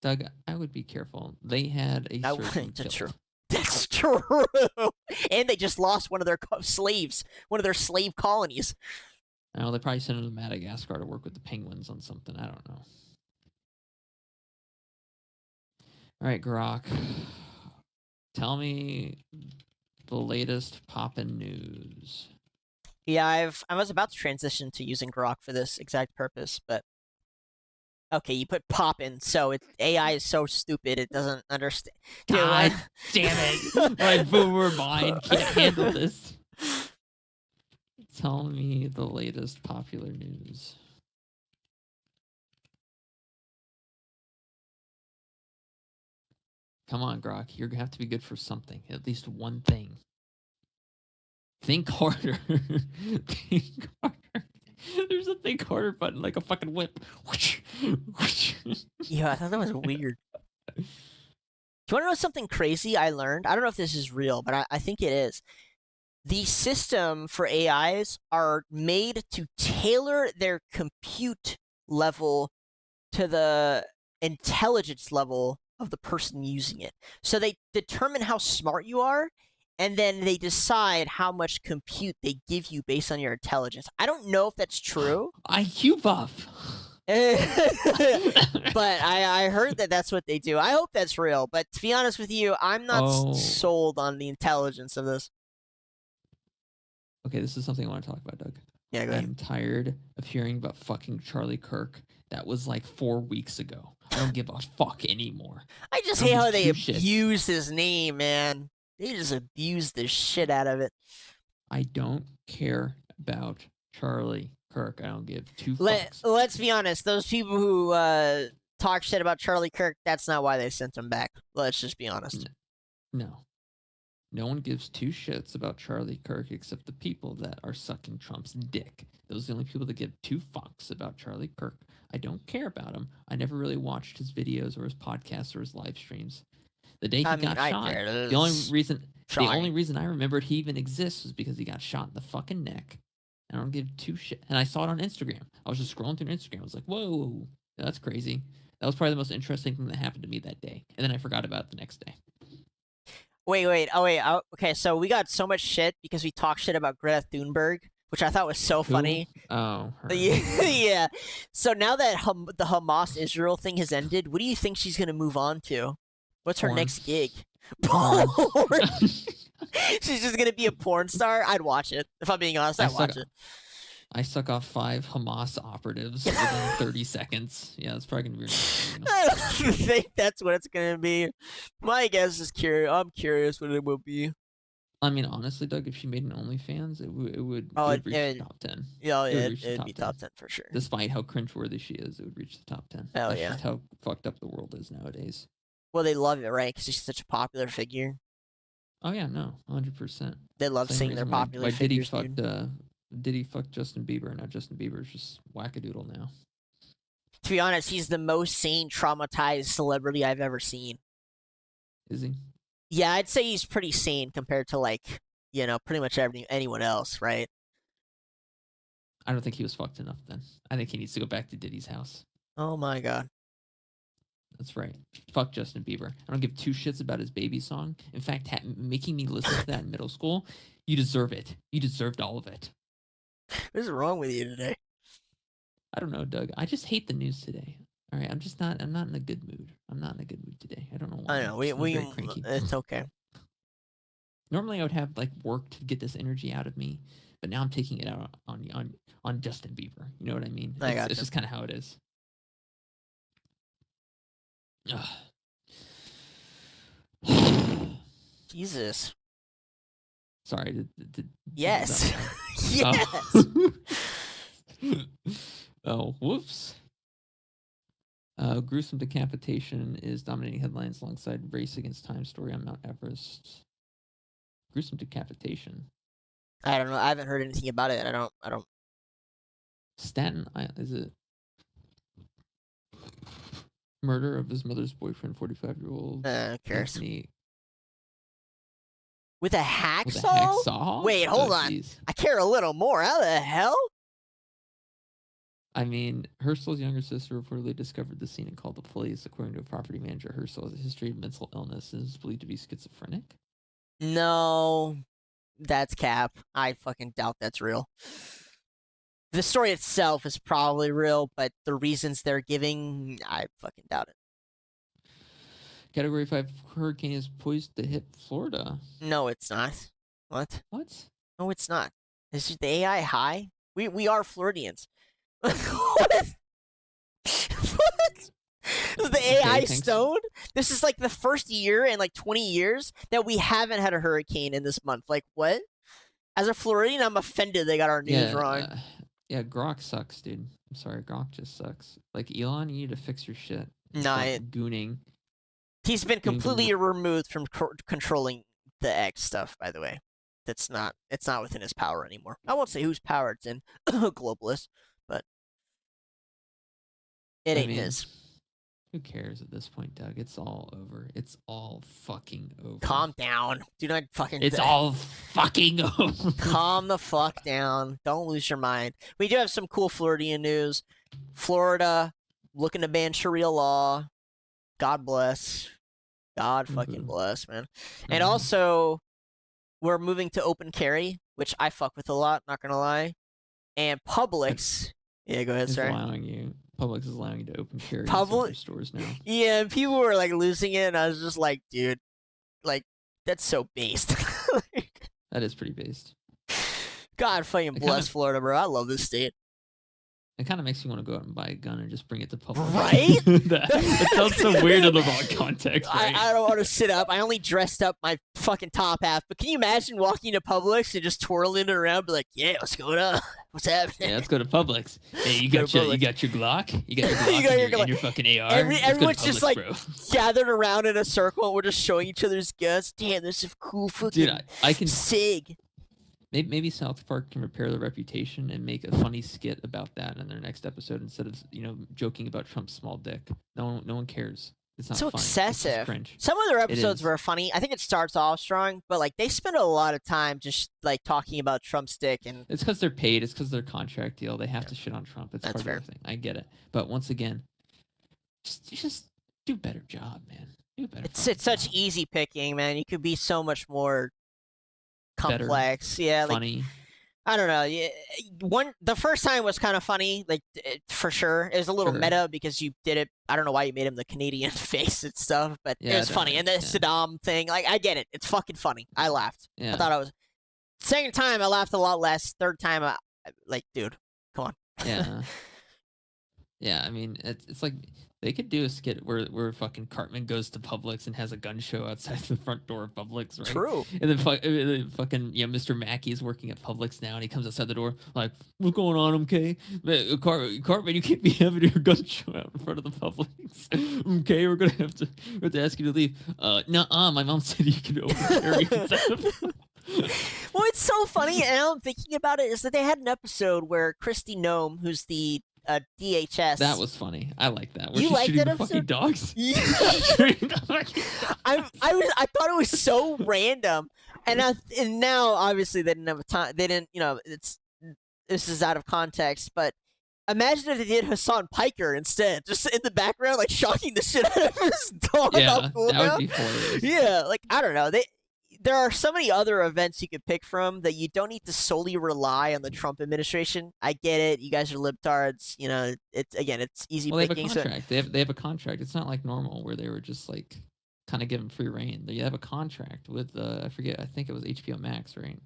Doug, I would be careful. They had a surgeon That's true. killed. That's true. And they just lost one of their slaves, one of their slave colonies. Oh, they probably sent him to Madagascar to work with the penguins on something. I don't know. All right, Grok. Tell me the latest poppin' news. Yeah, I was about to transition to using Grok for this exact purpose, but okay, you put poppin', so AI is so stupid it doesn't understand. God damn it! My boomer mind can't handle this. Tell me the latest popular news. Come on, Grok. You're gonna have to be good for something. At least one thing. Think harder. Think harder. There's a think harder button like a fucking whip. Yeah, I thought that was weird. Do you want to know something crazy I learned? I don't know if this is real, but I think it is. The system for AIs are made to tailor their compute level to the intelligence level of the person using it. So they determine how smart you are, and then they decide how much compute they give you based on your intelligence. I don't know if that's true. IQ buff. But I heard that that's what they do. I hope that's real. But to be honest with you, I'm not sold on the intelligence of this. Okay, this is something I want to talk about, Doug. Yeah, go ahead. I'm tired of hearing about fucking Charlie Kirk. That was like 4 weeks ago. I don't give a fuck anymore. I just hate how they abuse his name, man. They just abuse the shit out of it. I don't care about Charlie Kirk. I don't give two fucks. Let's be honest. Those people who talk shit about Charlie Kirk, that's not why they sent him back. Let's just be honest. No. No one gives two shits about Charlie Kirk except the people that are sucking Trump's dick. Those are the only people that give two fucks about Charlie Kirk. I don't care about him. I never really watched his videos or his podcasts or his live streams. The day he got shot, the only reason I remembered he even exists was because he got shot in the fucking neck. I don't give two shit. And I saw it on Instagram. I was just scrolling through Instagram. I was like, whoa, that's crazy. That was probably the most interesting thing that happened to me that day. And then I forgot about it the next day. Wait. Okay, so we got so much shit because we talked shit about Greta Thunberg, which I thought was so funny. Oh, her. Yeah. So now that the Hamas-Israel thing has ended, what do you think she's going to move on to? What's her next gig? Porn. She's just going to be a porn star? I'd watch it. If I'm being honest, I'd watch it. I suck off 5 Hamas operatives within 30 seconds. Yeah, that's probably gonna be. I don't think that's what it's gonna be. My guess is curious. I'm curious what it will be. I mean, honestly, Doug, if she made an OnlyFans, it would reach the top 10. Yeah, it'd be top 10 for sure. Despite how cringeworthy she is, it would reach the top 10. Hell That's yeah. just how fucked up the world is nowadays. Well, they love it, right? Because she's such a popular figure. Oh yeah, no, 100%. They love seeing their popular figures. Diddy fucked Justin Bieber. Now Justin Bieber's just wackadoodle now. To be honest, he's the most sane, traumatized celebrity I've ever seen. Is he? Yeah, I'd say he's pretty sane compared to pretty much anyone else, right? I don't think he was fucked enough then. I think he needs to go back to Diddy's house. Oh my god. That's right. Fuck Justin Bieber. I don't give two shits about his baby song. In fact, making me listen to that in middle school, you deserve it. You deserved all of it. What is wrong with you today? I don't know, Doug. I just hate the news today. All right, I'm not in a good mood. I'm not in a good mood today. I don't know why. I know. I'm very cranky. It's okay. Normally, I would have like work to get this energy out of me, but now I'm taking it out on Justin Bieber. You know what I mean? It's just kind of how it is. Jesus. Sorry. Yes. Yes. Oh, whoops. Gruesome decapitation is dominating headlines alongside race against time story on Mount Everest. Gruesome decapitation. I don't know. I haven't heard anything about it. I don't. Staten Island, is it? Murder of his mother's boyfriend, 45-year-old. Who cares? Anthony. With a hacksaw? With a hacksaw? Wait, hold on. Geez. I care a little more. How the hell? I mean, Herschel's younger sister reportedly discovered the scene and called the police. According to a property manager, Herschel has a history of mental illness and is believed to be schizophrenic. No, that's cap. I fucking doubt that's real. The story itself is probably real, but the reasons they're giving, I fucking doubt it. Category 5 hurricane is poised to hit Florida. No, it's not. What? What? No, it's not. Is the AI high? We are Floridians. What? What? Is the AI stoned? This is like the first year in like 20 years that we haven't had a hurricane in this month. Like, what? As a Floridian, I'm offended they got our news wrong. Yeah, Grok sucks, dude. I'm sorry, Grok just sucks. Like, Elon, you need to fix your shit. Nah, gooning. He's been completely removed from controlling the X stuff, by the way. It's not within his power anymore. I won't say whose power it's in, globalist, but it ain't his. Who cares at this point, Doug? It's all over. It's all fucking over. Calm down. Do not fucking... It's all fucking over. Calm the fuck down. Don't lose your mind. We do have some cool Floridian news. Florida looking to ban Sharia law. God bless. God fucking bless, man. And also, we're moving to open carry, which I fuck with a lot, not gonna lie. And Publix... Yeah, go ahead, sir. Publix is allowing you to open carry in stores now. Yeah, and people were like losing it, and I was just like, dude, like, that's so based. That is pretty based. God fucking bless Florida, bro. I love this state. It kind of makes you want to go out and buy a gun and just bring it to Publix. Right? It sounds so weird in the wrong context, right? I don't want to sit up. I only dressed up my fucking top half. But can you imagine walking to Publix and just twirling it around, be like, yeah, what's going on? What's happening? Yeah, let's go to Publix. Hey, you got your Glock? You got your Glock and your fucking AR? Everyone's just like bro. gathered around in a circle, and we're just showing each other's guns. Damn, there's some cool fucking Dude, I can SIG. Maybe South Park can repair their reputation and make a funny skit about that in their next episode instead of joking about Trump's small dick. No one cares. It's not so funny. excessive. It's cringe. Some of their episodes were funny. I think it starts off strong, but like they spend a lot of time just like talking about Trump's dick, and it's because they're paid. It's because their contract deal. They have to shit on Trump. It's part of their thing. I get it. But once again, just do a better job, man. Do a better. It's such easy picking, man. You could be so much more complex. Better, yeah, funny. Like, I don't know. The first time was kind of funny, like for sure. It was a little meta because you did it. I don't know why you made him the Canadian face and stuff, but it was funny. And the Saddam thing, like I get it. It's fucking funny. I laughed. Yeah. I thought I was. Second time, I laughed a lot less. Third time, like, dude, come on. Yeah. Yeah, I mean, it's like they could do a skit where fucking Cartman goes to Publix and has a gun show outside the front door of Publix, right? True. And then fucking Mr. Mackey is working at Publix now, and he comes outside the door like, "What's going on, MK? Cartman, you can't be having your gun show out in front of the Publix. MK, we're gonna have to ask you to leave. Nuh-uh, my mom said you can open carry inside of." Well, it's so funny, and I'm thinking about it, is that they had an episode where Christy Nome, who's the DHS. That was funny. I like that. Where you she's like shooting that the fucking dogs? Yeah. I thought it was so random, and now obviously they didn't have time. They didn't, it's this is out of context, but imagine if they did Hassan Piker instead, just in the background, like shocking the shit out of his dog. Yeah, on cooldown. that would be hilarious. Yeah, like I don't know. There are so many other events you could pick from that you don't need to solely rely on the Trump administration. I get it. You guys are libtards. You know, it's easy Well, they have a picking. contract. They have a contract. It's not like normal where they were just like kind of given free reign. They have a contract with I forget. I think it was HBO Max, right?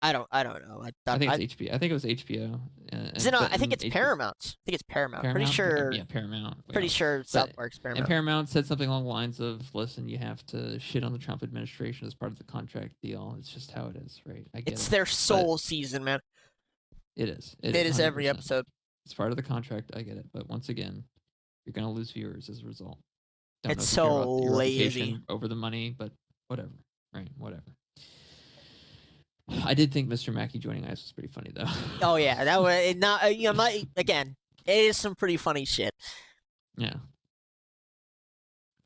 I don't know. I think it's HBO. I think it was HBO. Is it not? I think it's Paramount. I think it's Paramount. Pretty sure. Yeah, Paramount. Pretty sure South Park's Paramount. And Paramount said something along the lines of, "Listen, you have to shit on the Trump administration as part of the contract deal. It's just how it is, right? I get it's it. their soul season, man. It is. It is every 100%. episode. It's part of the contract. I get it. But once again, you're gonna lose viewers as a result. Don't It's know if you care so about your lazy. reputation over the money, but whatever. Right? Whatever. I did think Mr. Mackey joining ICE was pretty funny, though. Oh yeah, that was not. You know, not again. It is some pretty funny shit. Yeah.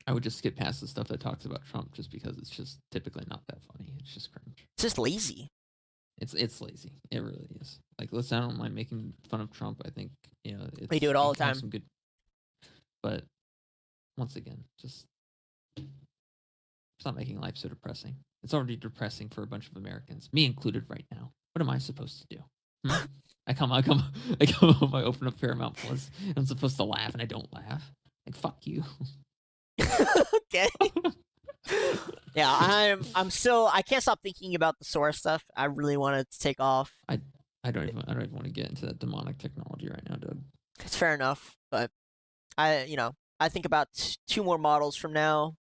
I would just skip past the stuff that talks about Trump just because it's just typically not that funny. It's just cringe. It's just lazy. It's lazy. It really is. Like, listen, I don't mind making fun of Trump. I think, you know, We do it all he the can have time. some good, but once again, just stop making life so depressing. It's already depressing for a bunch of Americans, me included, right now. What am I supposed to do? I come home, I open up Paramount Plus, and I'm supposed to laugh, and I don't laugh. Like, fuck you. Okay. Yeah, I'm still. I can't stop thinking about the Sora stuff. I really want it to take off. I don't even want to get into that demonic technology right now, Doug. It's fair enough, but I think about 2 more models from now.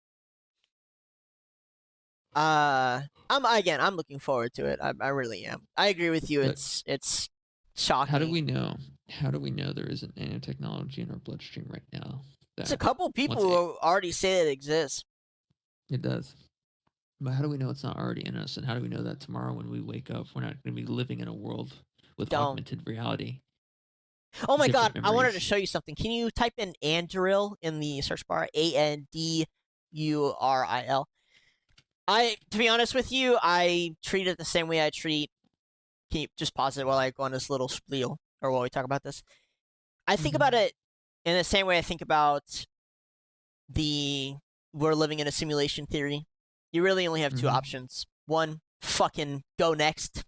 I'm looking forward to it. I really am. I agree with you. Look, It's shocking. How do we know? How do we know there isn't nanotechnology in our bloodstream right now? There's a couple people who already say it exists. It does. But how do we know it's not already in us? And how do we know that tomorrow when we wake up, we're not going to be living in a world with augmented reality? Oh my god, Different I wanted to memories. show you something. Can you type in Anduril in the search bar? Anduril. To be honest with you, I treat it the same way I treat. Can you just pause it while I go on this little spiel, or while we talk about this? I think about it in the same way I think about we're living in a simulation theory. You really only have 2 options. 1, fucking go next,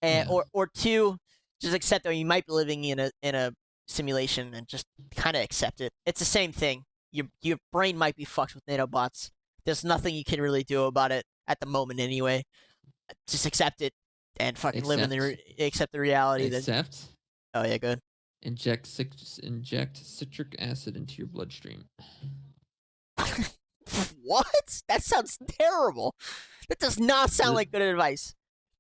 and or 2, just accept that you might be living in a simulation and just kind of accept it. It's the same thing. Your brain might be fucked with nanobots. There's nothing you can really do about it at the moment, anyway. Just accept it and fucking live in accept the reality. Accept. Oh yeah, good. Inject citric acid into your bloodstream. What? That sounds terrible. That does not sound like good advice.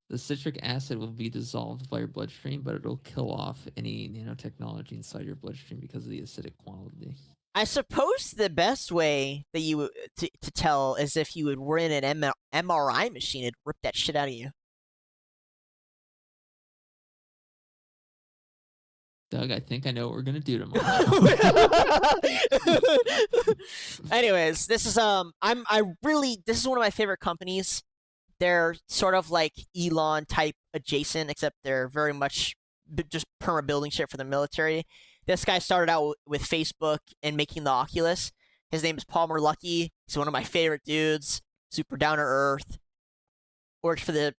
The citric acid will be dissolved by your bloodstream, but it'll kill off any nanotechnology inside your bloodstream because of the acidic quality. I suppose the best way that you to tell is if you were in an MRI machine, it'd rip that shit out of you. Doug, I think I know what we're gonna do tomorrow. Anyways, this is this is one of my favorite companies. They're sort of like Elon type adjacent, except they're very much just perma building shit for the military. This guy started out with Facebook and making the Oculus. His name is Palmer Luckey. He's one of my favorite dudes. Super down to earth. Worked for this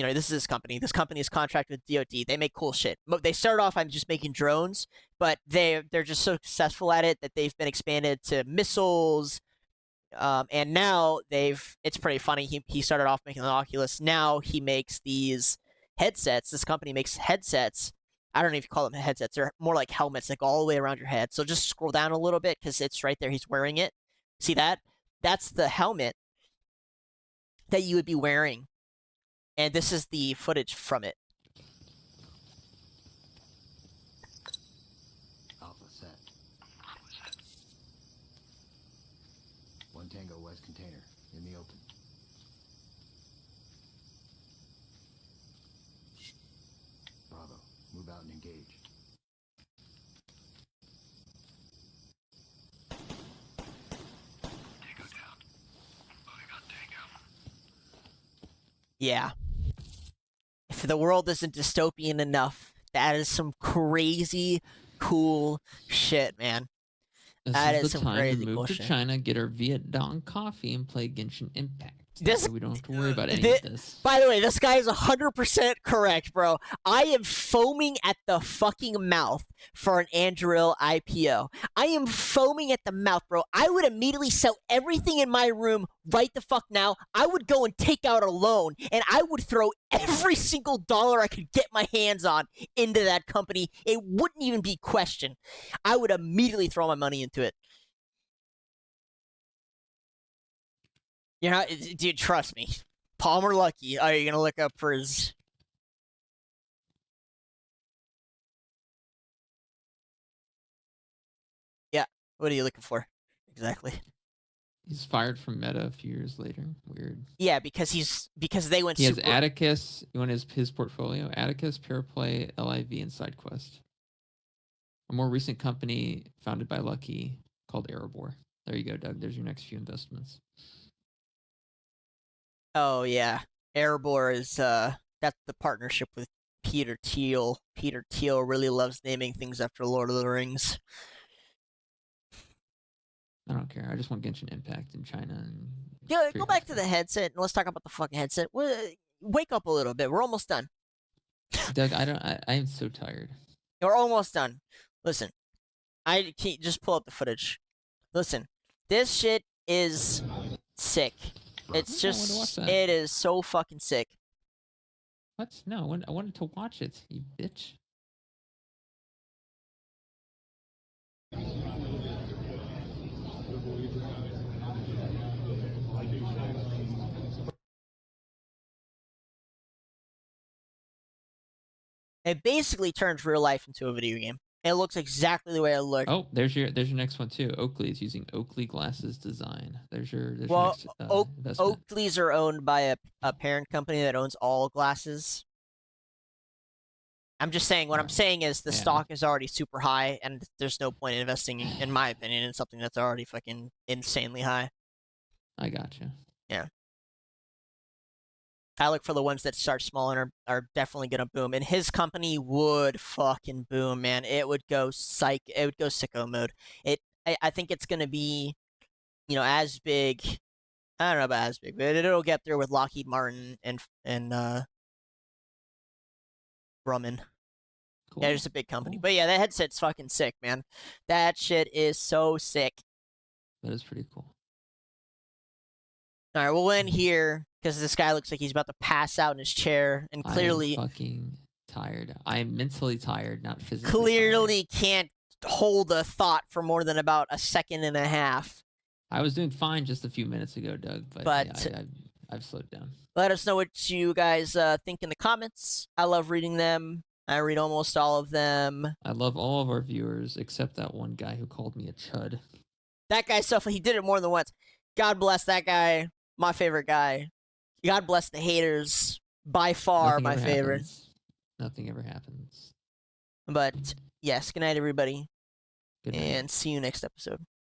is his company. This company is contracted with DoD. They make cool shit. They started off on just making drones, but they're just so successful at it that they've been expanded to missiles. And now it's pretty funny. He started off making the Oculus. Now he makes these headsets. This company makes headsets. I don't know if you call them headsets. They're more like helmets that go all the way around your head. So just scroll down a little bit because it's right there. He's wearing it. See that? That's the helmet that you would be wearing. And this is the footage from it. Alpha set. 1 Tango West container in the open. Bravo. Move out and engage. Tango down. Moving on Tango. Yeah. If the world isn't dystopian enough. That is some crazy cool shit, man. This That is is the some time to crazy move bullshit. to China, get our Vietnam coffee, and play Genshin Impact. This- That way we don't have to worry about any of this. By the way, this guy is 100% correct, bro. I am foaming at the fucking mouth for an Anduril IPO. I am foaming at the mouth, bro. I would immediately sell everything in my room right the fuck now. I would go and take out a loan, and I would throw every single dollar I could get my hands on into that company. It wouldn't even be questioned. I would immediately throw my money into it. You know, dude, trust me. Palmer Lucky. Are you gonna look up for his? Yeah. What are you looking for? Exactly. He's fired from Meta a few years later. Weird. Yeah, because they went He has super. Atticus. You want his portfolio? Atticus, Pureplay, LIV, and SideQuest. A more recent company founded by Lucky called Erebor. There you go, Doug. There's your next few investments. Oh yeah, Erebor is that's the partnership with Peter Thiel. Peter Thiel really loves naming things after Lord of the Rings. I don't care. I just want Genshin Impact in China. And Yeah, free go back to healthcare. the headset and let's talk about the fucking headset. Wake up a little bit. We're almost done. Doug, I am so tired. We're almost done. Listen, I can't just pull up the footage. Listen, this shit is sick. It's I wanted to watch just, that. it is so fucking sick. What? No, I wanted to watch it, you bitch. It basically turns real life into a video game. It looks exactly the way it looked. Oh, there's your next one too. Oakley is using Oakley glasses design. There's your Well, next investment. Oakleys are owned by a parent company that owns all glasses. I'm just saying, what I'm Right. saying is the Yeah. stock is already super high, and there's no point in investing, in my opinion, in something that's already fucking insanely high. I gotcha. I look for the ones that start small and are definitely gonna boom. And his company would fucking boom, man. It would go it would go sicko mode. I think it's gonna be, as big. I don't know about as big, but it'll get there with Lockheed Martin and Grumman. Cool. Yeah, it's a big company. Cool. But yeah, that headset's fucking sick, man. That shit is so sick. That is pretty cool. All right, we'll end here because this guy looks like he's about to pass out in his chair, and clearly, I am fucking tired. I am mentally tired, not physically. clearly can't hold a thought for more than about a second and a half. I was doing fine just a few minutes ago, Doug, but yeah, I've slowed down. Let us know what you guys think in the comments. I love reading them. I read almost all of them. I love all of our viewers except that one guy who called me a chud. That guy, he did it more than once. God bless that guy. My favorite guy. God bless the haters. By far, Nothing my ever favorite. happens. Nothing ever happens. But yes, good night, everybody. Good night. And see you next episode.